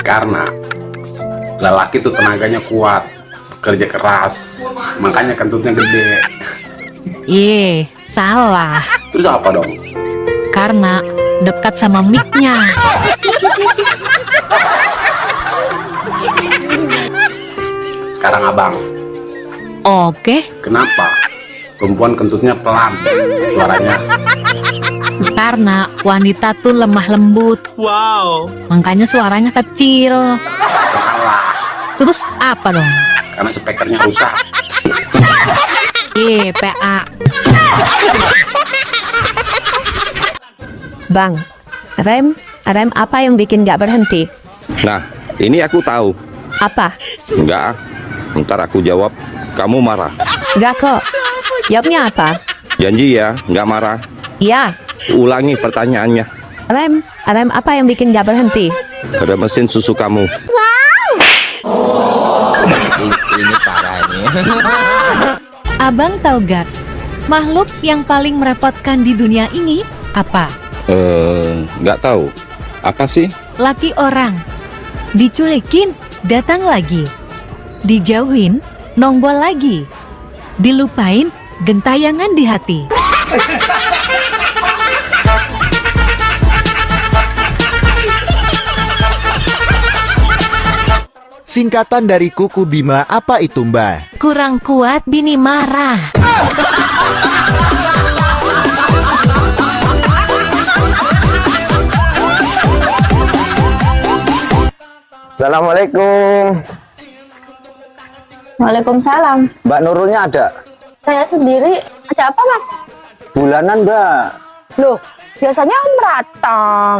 Karena lelaki tuh tenaganya kuat, kerja keras, makanya kentutnya gede. Salah. Terus apa dong? Karena dekat sama mic-nya. Sekarang abang. Oke. Kenapa perempuan kentutnya pelan suaranya? Karena wanita tuh lemah lembut. Wow. Makanya suaranya kecil. Salah. Terus apa dong? Karena speakernya rusak. PA. Bang, rem apa yang bikin gak berhenti? Nah, ini aku tahu. Apa? Enggak, ntar aku jawab, kamu marah. Enggak kok. Jawabnya apa? Janji ya, nggak marah. Iya. Ulangi pertanyaannya. Rem apa yang bikin gak berhenti? Ada mesin susu kamu. Ini parah ini. Abang tahu gak, makhluk yang paling merepotkan di dunia ini apa? Nggak tahu. Apa sih? Laki orang. Diculikin, datang lagi. Dijauhin, nongol lagi. Dilupain, gentayangan di hati. Singkatan dari kuku Bima apa itu, Mbak? Kurang kuat bini marah. Assalamualaikum. Waalaikumsalam. Mbak Nurulnya ada? Saya sendiri. Ada apa, Mas? Bulanan, Mbak. Loh, biasanya Om Ratam.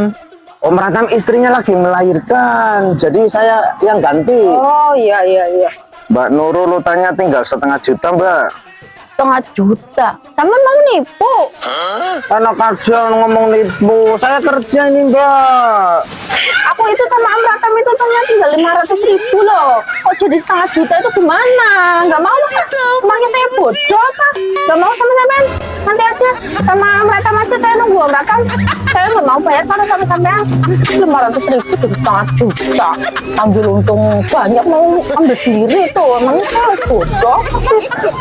Om Ratam istrinya lagi melahirkan, jadi saya yang ganti. Oh, iya. Mbak Nurul utangnya tinggal 1,5 juta, Mbak. 1,5 juta? Sama mau nipu? Anak aja ngomong nipu, saya kerja ini, Mbak. Aku itu sama Om Ratam itu utangnya tinggal 500.000 loh. Kok jadi 1,5 juta itu gimana? Nggak mau, Mas. Kemarin saya bodoh apa? Nggak mau sama sampean. Nanti aja sama Om Ratam aja, saya nunggu Om Ratam. Saya nggak mau bayar kalau sama sampean. 500.000 jadi 1,5 juta. Ambil untung banyak, mau ambil sendiri tuh. Emangnya saya bodoh?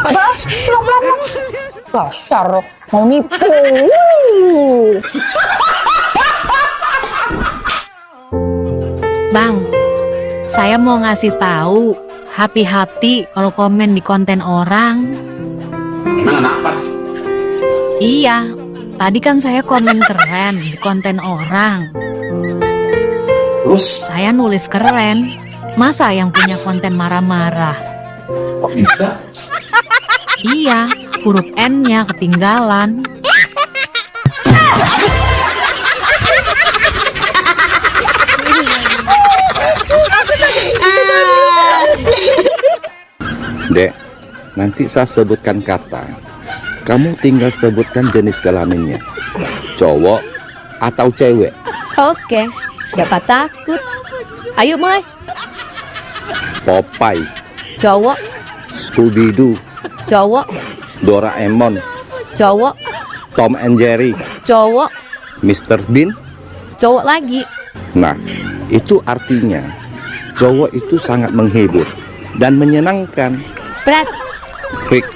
Udah, pulang. Dasar mau nipu. Bang, saya mau ngasih tahu, hati-hati kalau komen di konten orang. Emang kenapa? Iya, tadi kan saya komen keren di konten orang. Terus? Saya nulis keren, masa yang punya konten marah-marah? Kok bisa? Iya, huruf N-nya ketinggalan. Dek, nanti saya sebutkan kata. Kamu tinggal sebutkan jenis kelaminnya. Cowok atau cewek. Oke, siapa takut? Ayo mulai. Popeye, Cowok, Scooby-Doo, cowok, Doraemon, cowok, Tom and Jerry, cowok, Mr. Bean. cowok lagi. Nah, itu artinya cowok itu sangat menghibur dan menyenangkan. Brad, Fik,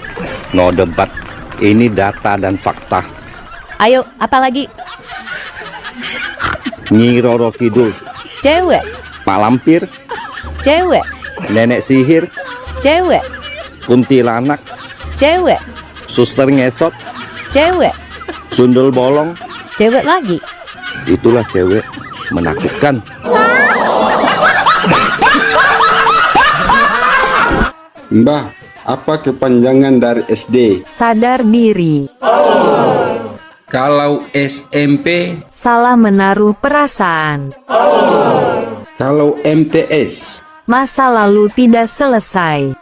no debat. Ini data dan fakta. ayo apa lagi? Nyi Roro Kidul, Cewek, Pak Lampir, cewek, Nenek Sihir, cewek, Kuntilanak, cewek, Suster Ngesot, cewek, Sundel Bolong. cewek lagi. Itulah cewek menakutkan. Mbah, apa kepanjangan dari SD? Sadar diri. Kalau SMP? Salah menaruh perasaan. Kalau MTS? Masa lalu tidak selesai.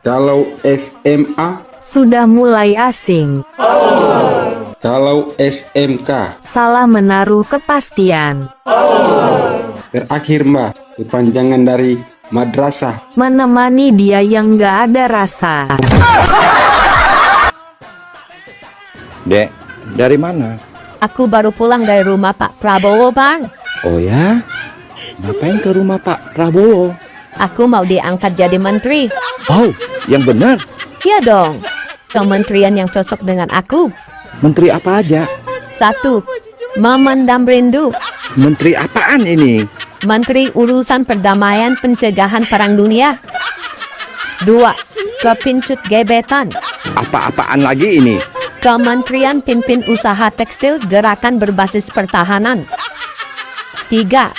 Kalau SMA? Sudah mulai asing. Kalau SMK? Salah menaruh kepastian. Terakhir, Mbah, kepanjangan dari madrasah. Menemani dia yang gak ada rasa. Dek, dari mana? Aku baru pulang dari rumah Pak Prabowo, Bang. Oh ya? Ngapain ke rumah Pak Prabowo? Aku mau diangkat jadi menteri. Oh, yang benar. Iya dong. Kementerian yang cocok dengan aku. Menteri apa aja? 1. Memendam rindu. Menteri apaan ini? Menteri Urusan Perdamaian Pencegahan Perang Dunia. 2. Kepincut gebetan. Apa-apaan lagi ini? Kementerian Pimpin Usaha Tekstil Gerakan Berbasis Pertahanan. 3.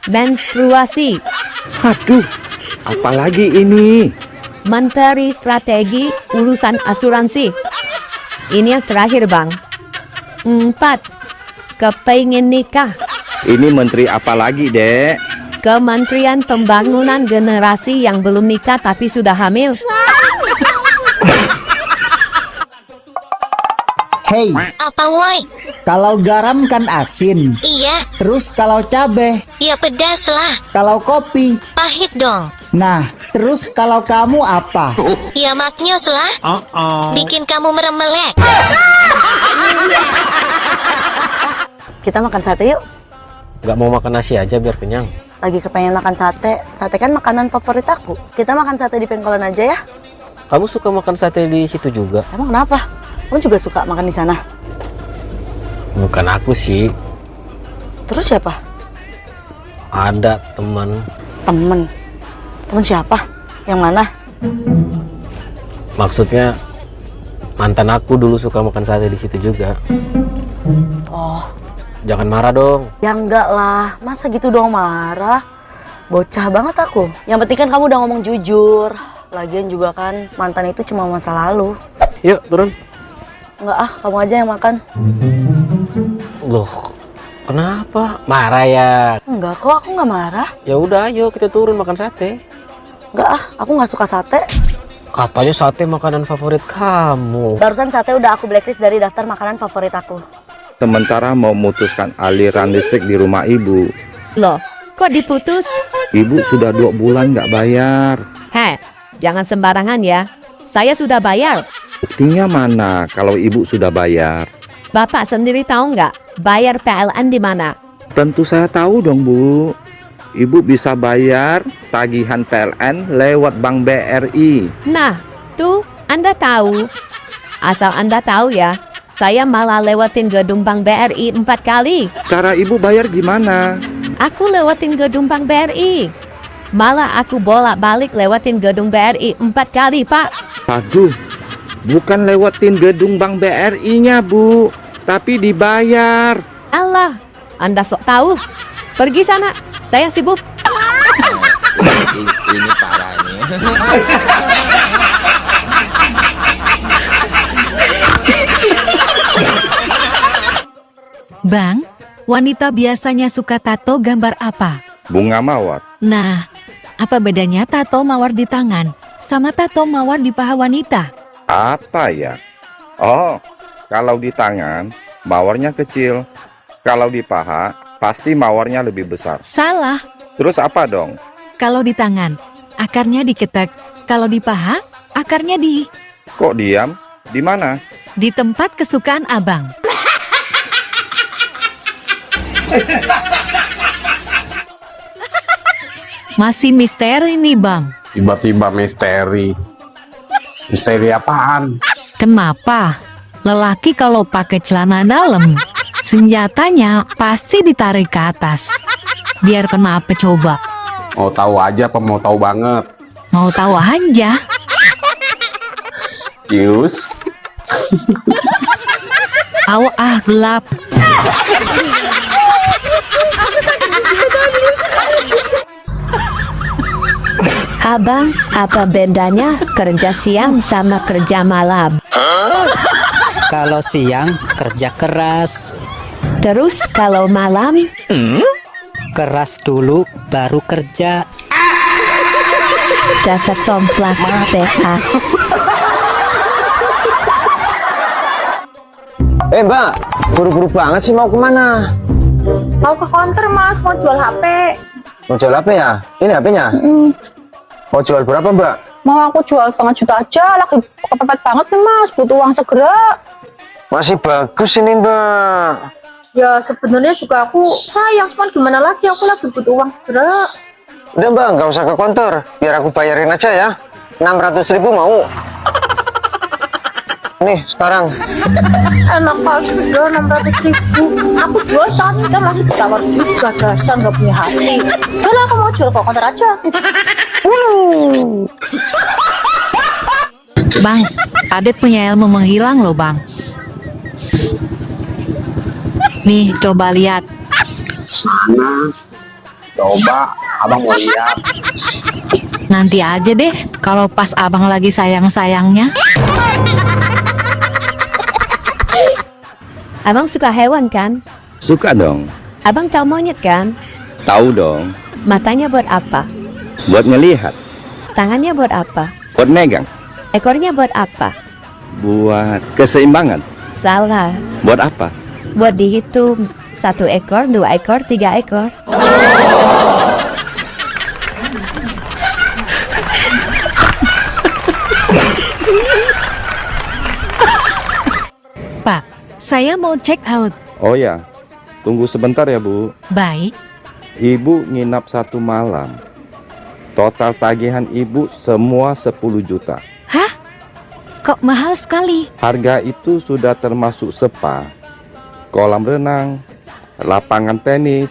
Menstruasi. Aduh, apalagi ini? Menteri Strategi Urusan Asuransi. Ini yang terakhir, Bang. 4. Kepengen nikah. Ini menteri apa lagi, Dek? Kementerian Pembangunan Generasi yang belum nikah tapi sudah hamil. Hei, Apa woi? kalau garam kan asin. Iya, Terus kalau cabe, ya pedas lah. kalau kopi. Pahit dong. Nah, Terus kalau kamu apa? Ya maknyos lah. Bikin kamu meremelek. Kita makan sate yuk. Nggak mau makan nasi aja biar kenyang. Lagi kepengen makan sate. Sate kan makanan favorit aku. Kita makan sate di Pengkolan aja ya. Kamu suka makan sate di situ juga? Emang kenapa? Kamu juga suka makan di sana? Bukan aku sih. Terus siapa? Ada teman. Temen. Temen siapa? Yang mana? Maksudnya mantan aku dulu suka makan sate di situ juga. Oh. Jangan marah dong. Ya enggak lah. Masa gitu dong marah? Bocah banget aku. Yang penting kan kamu udah ngomong jujur. Lagian juga kan mantan itu cuma masa lalu. Yuk turun. Enggak ah, kamu aja yang makan. Loh, kenapa? Marah ya? Enggak kok, aku nggak marah. Ya udah, ayo kita turun makan sate. Enggak ah, aku nggak suka sate. Katanya sate makanan favorit kamu. Barusan sate udah aku blacklist dari daftar makanan favorit aku. Sementara mau memutuskan aliran listrik di rumah ibu. Loh, kok diputus? Ibu sudah 2 bulan nggak bayar. Heh, jangan sembarangan ya. Saya sudah bayar. Buktinya mana kalau ibu sudah bayar? Bapak sendiri tahu nggak bayar PLN di mana? Tentu saya tahu dong, Bu. Ibu bisa bayar tagihan PLN lewat Bank BRI. Nah, tuh Anda tahu. Asal Anda tahu ya, saya malah lewatin gedung Bank BRI 4 kali. Cara ibu bayar gimana? Aku lewatin gedung Bank BRI. Malah aku bolak-balik lewatin gedung BRI 4 kali, Pak. Aduh, bukan lewatin gedung Bank BRI-nya, Bu, tapi dibayar. Allah, Anda sok tahu. Pergi sana, saya sibuk. Ini parah nih. Bang, wanita biasanya suka tato gambar apa? Bunga mawar. Nah, apa bedanya tato mawar di tangan sama tato mawar di paha wanita? Apa ya? Oh, kalau di tangan, mawarnya kecil. Kalau di paha, pasti mawarnya lebih besar. Salah. Terus apa dong? Kalau di tangan, akarnya diketek. Kalau di paha, akarnya di... Kok diam? Di mana? Di tempat kesukaan abang. Masih misteri nih, Bang. Tiba-tiba misteri. Misteri apaan? Kenapa? Lelaki kalau pakai celana dalam, senjatanya pasti ditarik ke atas. Biar kenapa coba? Mau tahu aja apa mau tahu banget? Mau tahu aja. Yus. Gelap. Abang, apa bedanya kerja siang sama kerja malam? Kalau siang kerja keras. Terus kalau malam? Keras dulu baru kerja. Dasar somplak PH. Mbak, buru-buru banget sih, mau kemana? Mau ke counter mas, mau jual HP. Mau jual HP ya? Ini HP-nya? Mau jual berapa, Mbak? Mau aku jual 500.000 aja, lagi kepepet banget nih mas, butuh uang segera. Masih bagus ini, Mbak. Ya sebenarnya juga aku sayang, cuman gimana lagi, aku lagi butuh uang segera. Udah Mbak, nggak usah ke konter, biar aku bayarin aja ya. 600.000 mau? Nih sekarang. Enak banget ya 600.000. Aku jual 1 juta masih ditawar juga, dasar nggak punya hati. Udah aku mau jual ke konter aja. Bang, Adet punya ilmu menghilang loh, Bang. Nih, coba lihat. Mana? Coba, abang mau lihat. Nanti aja deh, kalau pas abang lagi sayang-sayangnya. Abang suka hewan kan? Suka dong. Abang tahu monyet kan? Tahu dong. Matanya buat apa? Buat ngelihat. Tangannya buat apa? Buat megang. Ekornya buat apa? Buat keseimbangan. Salah. Buat apa? Buat dihitung 1 ekor, 2 ekor, 3 ekor. Saya mau check out. Oh ya, tunggu sebentar ya Bu. Baik. Ibu nginap 1 malam. Total tagihan Ibu semua 10 juta. Hah? Kok mahal sekali? Harga itu sudah termasuk spa, kolam renang, lapangan tenis,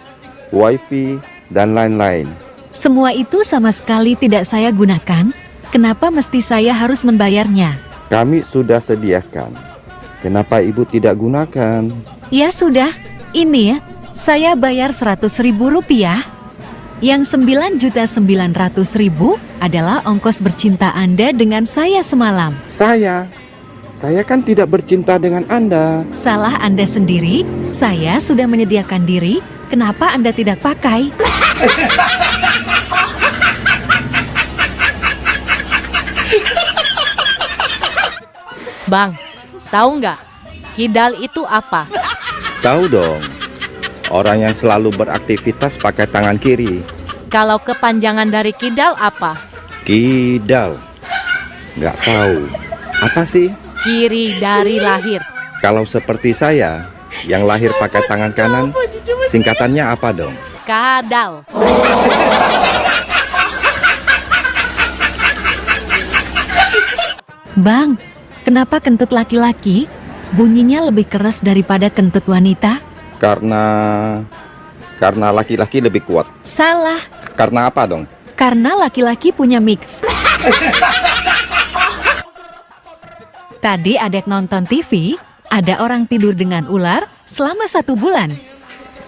wifi, dan lain-lain. Semua itu sama sekali tidak saya gunakan. Kenapa mesti saya harus membayarnya? Kami sudah sediakan. Kenapa Ibu tidak gunakan? Ya sudah, ini ya, saya bayar Rp100.000. Yang 9.900.000 adalah ongkos bercinta Anda dengan saya semalam. Saya kan tidak bercinta dengan Anda. Salah Anda sendiri, saya sudah menyediakan diri. Kenapa Anda tidak pakai? Bang, tahu nggak? Kidal itu apa? Tahu dong. Orang yang selalu beraktivitas pakai tangan kiri. Kalau kepanjangan dari kidal apa? Kidal. Nggak tahu. Apa sih? Kiri dari lahir. Kalau seperti saya, yang lahir pakai tangan kanan, singkatannya apa dong? Kadal. Bang, kenapa kentut laki-laki bunyinya lebih keras daripada kentut wanita? Karena laki-laki lebih kuat. Salah. Karena apa dong? Karena laki-laki punya mix. Tadi adek nonton TV, ada orang tidur dengan ular selama 1 bulan.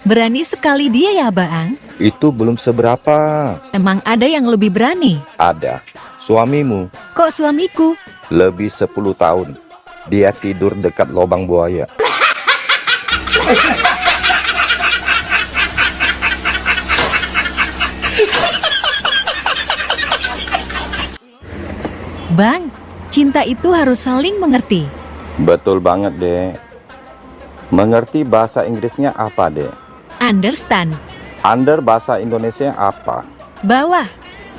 Berani sekali dia ya, Bang? Itu belum seberapa. Emang ada yang lebih berani? Ada. Suamimu. Kok suamiku? Lebih 10 tahun. Dia tidur dekat lubang buaya. Bang, cinta itu harus saling mengerti. Betul banget, Dek. Mengerti bahasa Inggrisnya apa, Dek? Understand. Under bahasa Indonesia apa? Bawah.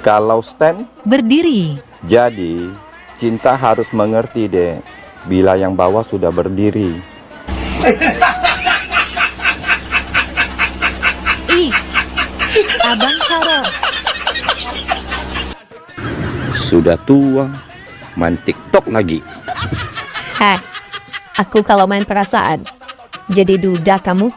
Kalau stand? Berdiri. Jadi, cinta harus mengerti, Dek. Bila yang bawah sudah berdiri. Ih, Abang Saror. Sudah tua, main TikTok lagi. Aku kalau main perasaan, jadi duda kamu.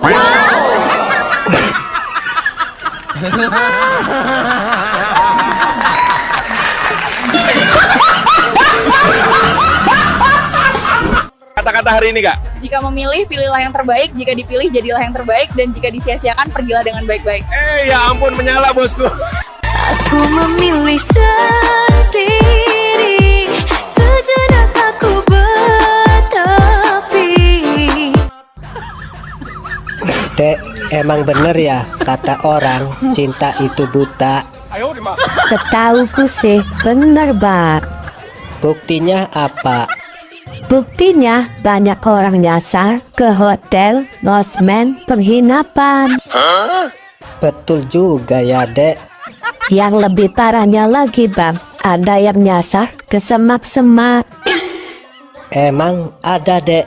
Kata-kata hari ini, Kak. Jika memilih, pilihlah yang terbaik. Jika dipilih, jadilah yang terbaik. Dan jika disia-siakan, pergilah dengan baik-baik. Ya ampun, menyala bosku. Aku memilih sendiri, sejenak aku berapi. Dek, emang bener ya kata orang cinta itu buta? Setauku sih bener, Bang. Buktinya apa? Buktinya banyak orang nyasar ke hotel, losmen, penginapan. Betul juga ya, Dek. Yang lebih parahnya lagi, Bang, ada yang nyasar ke semak-semak. Emang ada, Dek?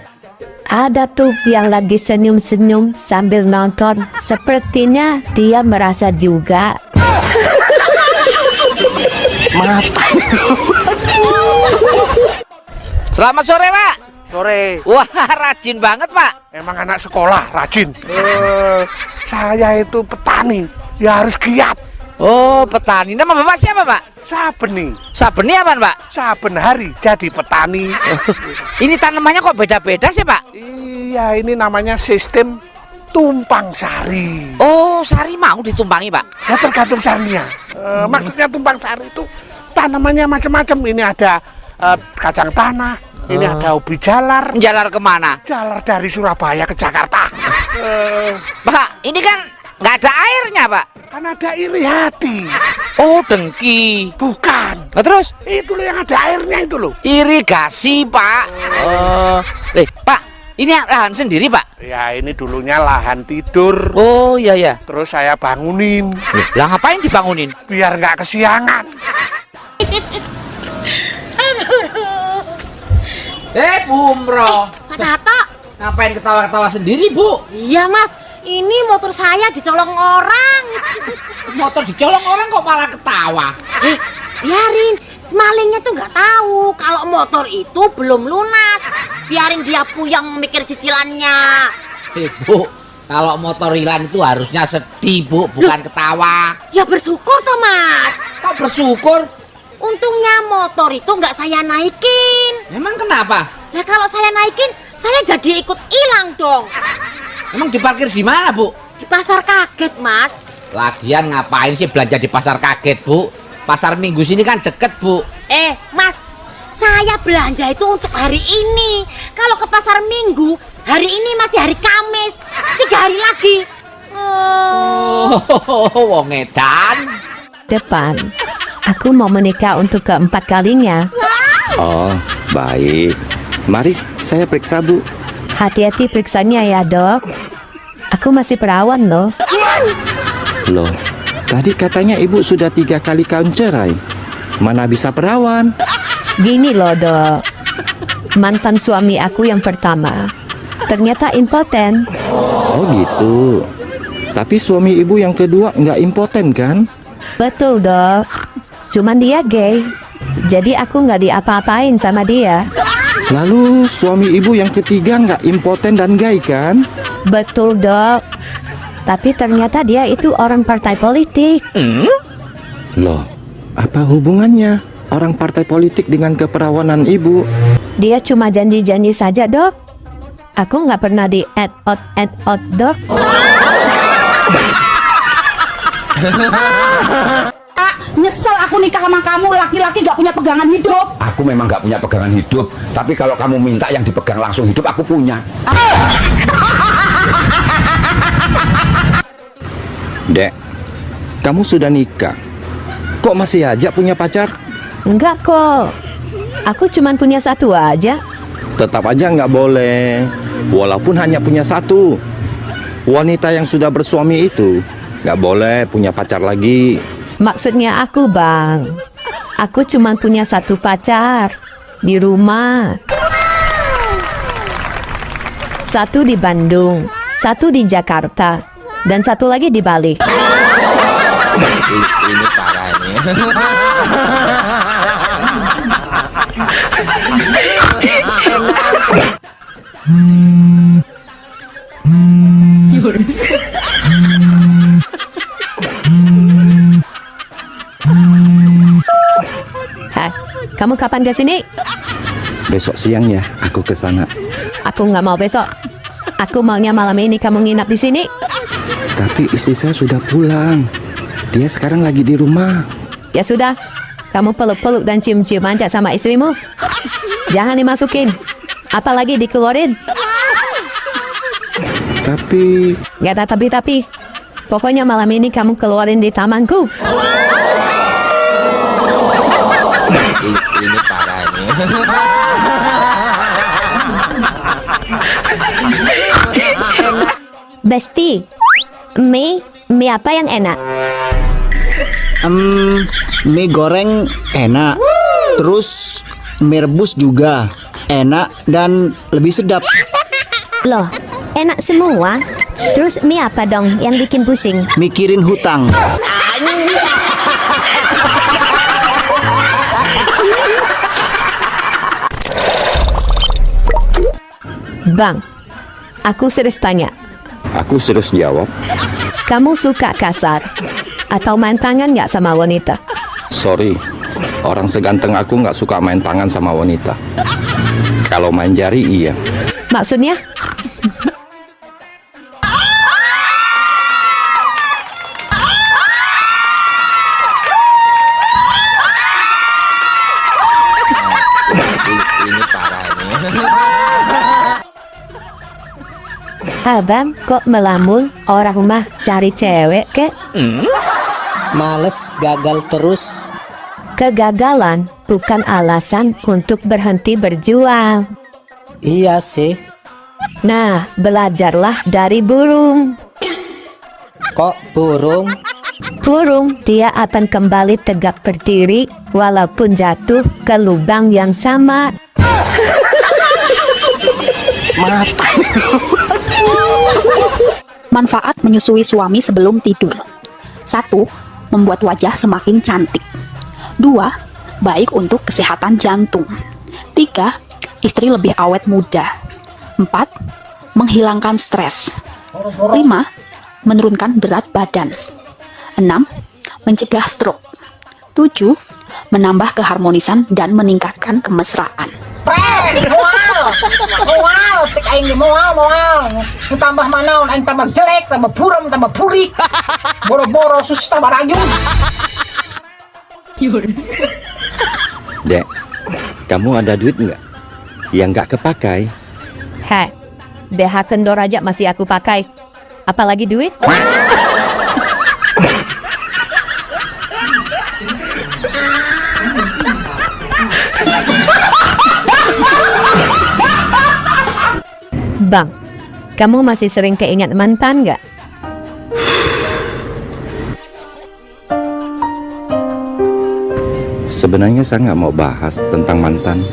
Ada tuh yang lagi senyum-senyum sambil nonton. Sepertinya dia merasa juga. Selamat sore, Pak. Sore. Wah, rajin banget, Pak. Emang anak sekolah rajin. Saya itu petani, ya harus giat. Oh, petani. Nama Bapak siapa, Pak? Sabeni. Sabeni apaan, Pak? Saben hari jadi petani. Ini tanamannya kok beda-beda sih, Pak? Iya, ini namanya sistem tumpang sari. Oh, sari mau ditumpangi, Pak? Ya tergantung sarinya. Maksudnya tumpang sari itu tanamannya macam-macam. Ini ada kacang tanah, ini ada ubi jalar. Jalar kemana? Jalar dari Surabaya ke Jakarta. Pak, ini kan nggak ada airnya, Pak. Kan ada iri hati. Oh, dengki. Bukan. Nah, terus? Itu loh yang ada airnya itu loh. Irigasi, Pak. Pak, ini lahan sendiri, Pak? Ya, ini dulunya lahan tidur. Oh, iya, ya. Terus saya bangunin. Lah, ngapain dibangunin? Biar nggak kesiangan. Bumro. Pak Tato, Ngapain ketawa-ketawa sendiri, Bu? Iya, Mas. Ini motor saya dicolong orang. Motor dicolong orang kok malah ketawa? Biarin. Malingnya tuh nggak tahu kalau motor itu belum lunas. Biarin dia puyeng mikir cicilannya. Bu, kalau motor hilang itu harusnya sedih, Bu, bukan ketawa. Ya bersyukur toh, Mas. Kok bersyukur? Untungnya motor itu nggak saya naikin. Emang kenapa? Nah kalau saya naikin, saya jadi ikut hilang dong. Emang diparkir di mana, Bu? Di pasar kaget, Mas. Lagian ngapain sih belanja di pasar kaget, Bu? Pasar Minggu sini kan deket, Bu. Mas, saya belanja itu untuk hari ini. Kalau ke pasar Minggu, hari ini masih hari Kamis. 3 hari lagi. Wong edan. Depan, aku mau menikah untuk keempat kalinya. Oh, baik. Mari, saya periksa, Bu. Hati-hati periksanya ya, Dok. Aku masih perawan loh. Loh, tadi katanya Ibu sudah 3 kali kawin cerai. Mana bisa perawan? Gini loh, Dok. Mantan suami aku yang pertama ternyata impoten. Oh gitu. Tapi suami Ibu yang kedua nggak impoten kan? Betul, Dok. Cuman dia gay. Jadi aku nggak diapa-apain sama dia. Lalu suami Ibu yang ketiga nggak impoten dan gay kan? Betul, Dok. Tapi ternyata dia itu orang partai politik. Loh, apa hubungannya orang partai politik dengan keperawanan Ibu? Dia cuma janji-janji saja, Dok. Aku nggak pernah di add out, Dok. Nyesel aku nikah sama kamu, laki-laki gak punya pegangan hidup. Aku memang gak punya pegangan hidup, tapi kalau kamu minta yang dipegang langsung hidup, aku punya. Dek, kamu sudah nikah. Kok masih aja punya pacar? Enggak kok. Aku cuma punya satu aja. Tetap aja nggak boleh. Walaupun hanya punya satu. Wanita yang sudah bersuami itu nggak boleh punya pacar lagi. Maksudnya aku, Bang. Aku cuma punya satu pacar di rumah. Satu di Bandung, satu di Jakarta, dan satu lagi di Bali. Ini parah nih. Hah, kamu kapan ke sini? Besok siang ya, aku ke sana. Aku nggak mau besok. Aku maunya malam ini kamu nginap di sini. Tapi istri saya sudah pulang. Dia sekarang lagi di rumah. Ya sudah, kamu peluk-peluk dan cium-cium aja sama istrimu. Jangan dimasukin, apalagi dikeluarin. Tapi... Gak ada tapi-tapi. Pokoknya malam ini kamu keluarin di tamanku. Ini parah nih. Besti, mie apa yang enak? Mie goreng enak. Terus mie rebus juga enak dan lebih sedap. Loh, enak semua. Terus mie apa dong yang bikin pusing? Mikirin hutang. Bang, aku serius tanya. Aku serius jawab. Kamu suka kasar atau main tangan nggak sama wanita? Sorry, orang seganteng aku nggak suka main tangan sama wanita. Kalau main jari iya. Maksudnya? Ini parah nih. Abang kok melamun orang mah cari cewek kek? Males, gagal terus. Kegagalan bukan alasan untuk berhenti berjuang. Iya sih. Nah, belajarlah dari burung. Kok burung? Burung, dia akan kembali tegak berdiri walaupun jatuh ke lubang yang sama. mata. Manfaat menyusui suami sebelum tidur. 1. Membuat wajah semakin cantik. 2. Baik untuk kesehatan jantung. 3. Istri lebih awet muda. 4. Menghilangkan stres. 5. Menurunkan berat badan. 6. Mencegah stroke. 7. Menambah keharmonisan dan meningkatkan kemesraan. Mual, cek aing di mual. Tambah manaon, aing tambah jelek, tambah buram, tambah burik. Boro-boro sus tambah rayun. Dek, kamu ada duit nggak? Yang nggak kepakai? Heh, DH kendor aja masih aku pakai. Apalagi duit? Bang, kamu masih sering keinget mantan nggak? Sebenarnya saya nggak mau bahas tentang mantan.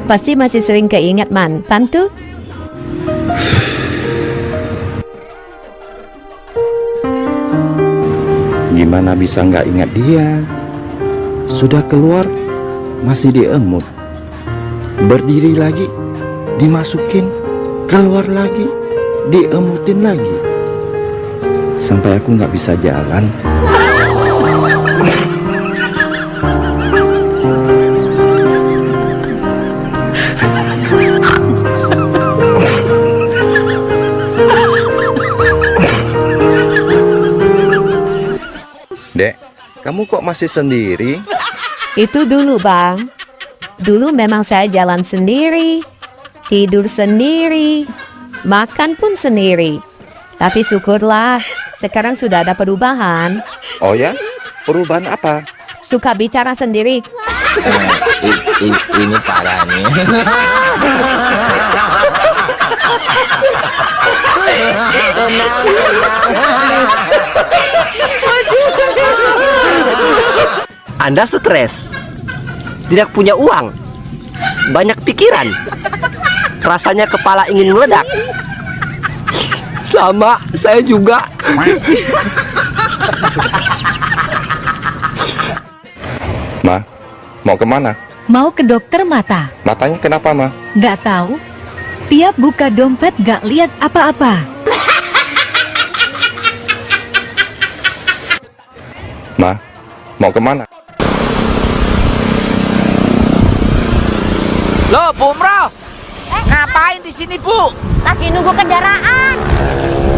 Pasti masih sering keinget mantan tuh? Gimana bisa nggak ingat dia? Sudah keluar, masih diemut. Berdiri lagi, dimasukin. Keluar lagi, diemutin lagi. Sampai aku nggak bisa jalan. Dek, kamu kok masih sendiri? Itu dulu, Bang. Dulu memang saya jalan sendiri, tidur sendiri, makan pun sendiri. Tapi syukurlah, sekarang sudah ada perubahan. Oh ya? Perubahan apa? Suka bicara sendiri. Ini parah nih. Anda stres, tidak punya uang, banyak pikiran, rasanya kepala ingin meledak. Sama, saya juga. Ma, mau kemana? Mau ke dokter mata. Matanya kenapa, Ma? Gak tahu. Tiap buka dompet gak lihat apa-apa. Ma, mau kemana? Loh, Bu Umroh. Ngapain di sini, Bu? Lagi nunggu kendaraan.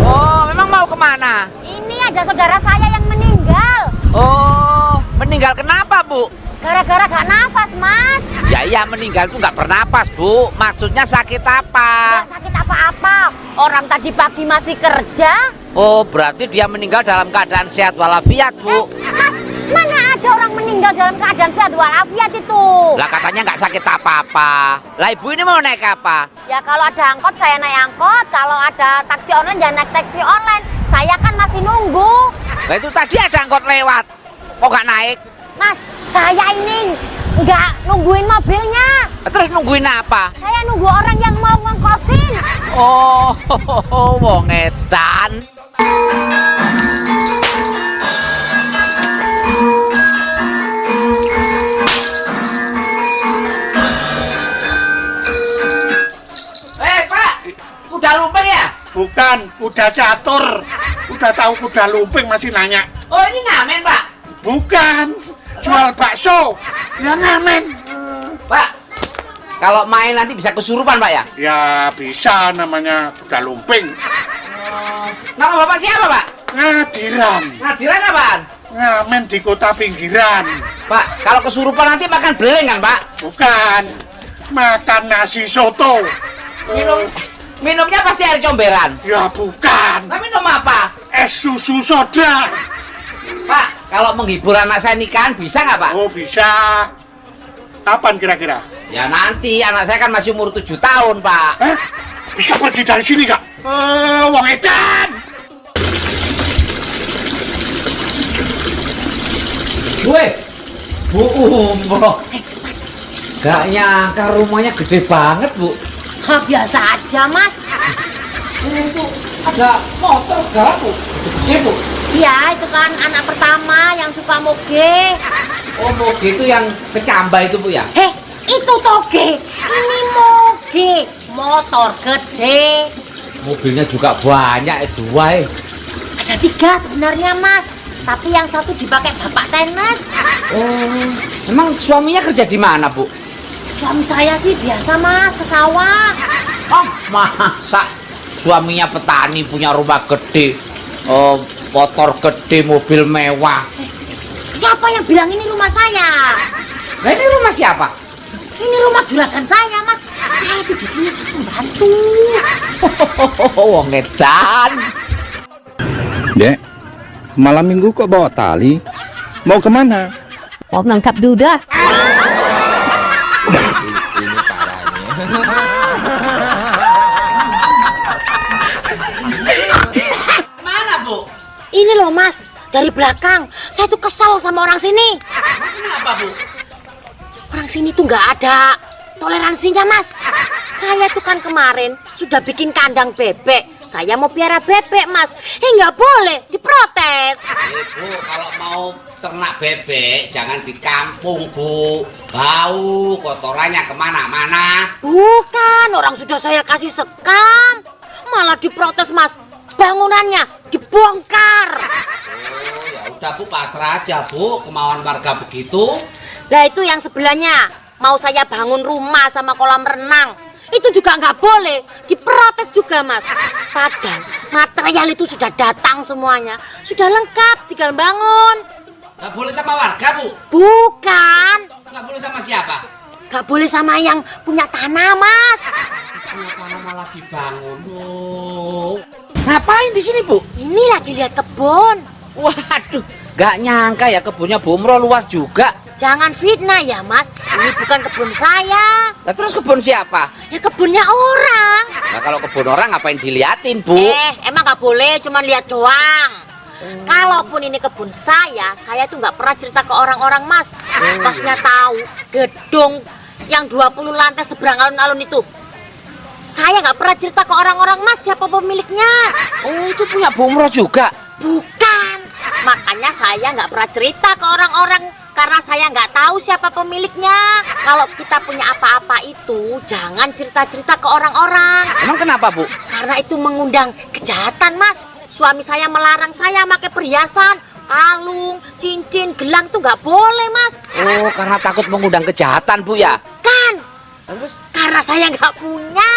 Oh, memang mau kemana? Ini ada saudara saya yang meninggal. Oh, meninggal kenapa, Bu? Gara-gara gak nafas, Mas. Ya iya, meninggal tuh nggak bernapas, Bu. Maksudnya sakit apa? Gak sakit apa-apa. Orang tadi pagi masih kerja. Oh, berarti dia meninggal dalam keadaan sehat walafiat, Bu. Mas, mana ada orang meninggal dalam keadaan sehat walafiat itu? Lah katanya nggak sakit apa-apa. Lah ibu ini mau naik apa? Ya kalau ada angkot saya naik angkot. Kalau ada taksi online ya naik taksi online. Saya kan masih nunggu. Lah itu tadi ada angkot lewat. Kok nggak naik? Mas, saya ini nggak nungguin mobilnya. Terus nungguin apa? Saya nunggu orang yang mau ngongkosin. Oh, wong edan. Pak, kuda lumping ya? Bukan, kuda catur. Udah tahu kuda lumping masih nanya. Oh, ini ngamen, Pak? Bukan, jual bakso. Ya ngamen. Pak, kalau main nanti bisa kesurupan, Pak ya? Ya bisa, namanya kuda lumping. Nama Bapak siapa, Pak? Ngadiran. Ngadiran apaan? Ngamen di kota pinggiran. Pak, kalau kesurupan nanti makan beling kan, Pak? Bukan, makan nasi soto. Minumnya pasti air comberan. Ya bukan. Tapi minum apa? Es susu soda. Pak, kalau menghibur anak saya nikahan bisa nggak, Pak? Oh bisa. Kapan kira-kira? Ya nanti, anak saya kan masih umur 7 tahun, Pak. Bisa pergi dari sini nggak? Wong edan. Bu Umroh. Gak nyangka rumahnya gede banget, Bu. Biasa aja, Mas. Itu ada motor galak Bu, gede Bu. Iya, itu kan anak pertama yang suka moge. Oh moge itu yang kecamba itu Bu ya? Itu toge. Ini moge, motor gede. Mobilnya juga banyak, 2 Ada 3 sebenarnya, Mas. Tapi yang satu dipakai bapak tenis. Oh, emang suaminya kerja di mana Bu? Suami saya sih biasa, Mas, ke sawah. Oh masa suaminya petani punya rumah gede, motor gede, mobil mewah. Siapa yang bilang ini rumah saya? Nah ini rumah siapa? Ini rumah juragan saya, Mas. Saya itu di sini membantu. Wong edan. Dek, malam minggu kok bawa tali? Mau kemana? Mau nangkap duda. Mana Bu? Ini loh, Mas, dari belakang. Saya tuh kesal sama orang sini. Kenapa Bu? Orang sini tuh nggak ada toleransinya, Mas. Saya tuh kan kemarin sudah bikin kandang bebek. Saya mau piara bebek, Mas. Nggak boleh, diprotes. Bu, kalau mau ternak bebek jangan di kampung Bu. Bau, kotorannya kemana-mana. Bukan, orang sudah saya kasih sekam. Malah diprotes, Mas. Bangunannya dibongkar. Oh ya udah Bu, pasrah aja Bu, kemauan warga begitu. Lah itu yang sebelahnya, mau saya bangun rumah sama kolam renang, itu juga nggak boleh, diprotes juga, Mas. Padahal material itu sudah datang semuanya, sudah lengkap, tinggal bangun. Nggak boleh sama warga Bu? Bukan. Nggak boleh sama siapa? Nggak boleh sama yang punya tanah, Mas. Punya tanah malah dibangun Bu. Ngapain di sini Bu? Ini lagi lihat kebun. Waduh, nggak nyangka ya kebunnya Bu Umroh luas juga. Jangan fitnah ya, Mas. Ini bukan kebun saya. Nah terus kebun siapa? Ya kebunnya orang. Nah kalau kebun orang ngapain diliatin Bu? Emang nggak boleh, cuma lihat doang. Kalaupun ini kebun saya tuh nggak pernah cerita ke orang-orang, Mas. Masnya tahu gedung yang 20 lantai seberang alun-alun itu. Saya nggak pernah cerita ke orang-orang, Mas, siapa pemiliknya. Oh itu punya Bu Umroh juga? Bukan. Makanya saya nggak pernah cerita ke orang-orang. Karena saya nggak tahu siapa pemiliknya. Kalau kita punya apa-apa itu jangan cerita-cerita ke orang-orang. Emang kenapa Bu? Karena itu mengundang kejahatan, Mas. Suami saya melarang saya pakai perhiasan, kalung, cincin, gelang tuh nggak boleh, Mas. Oh karena takut mengundang kejahatan Bu ya? Kan. Terus? Karena saya nggak punya.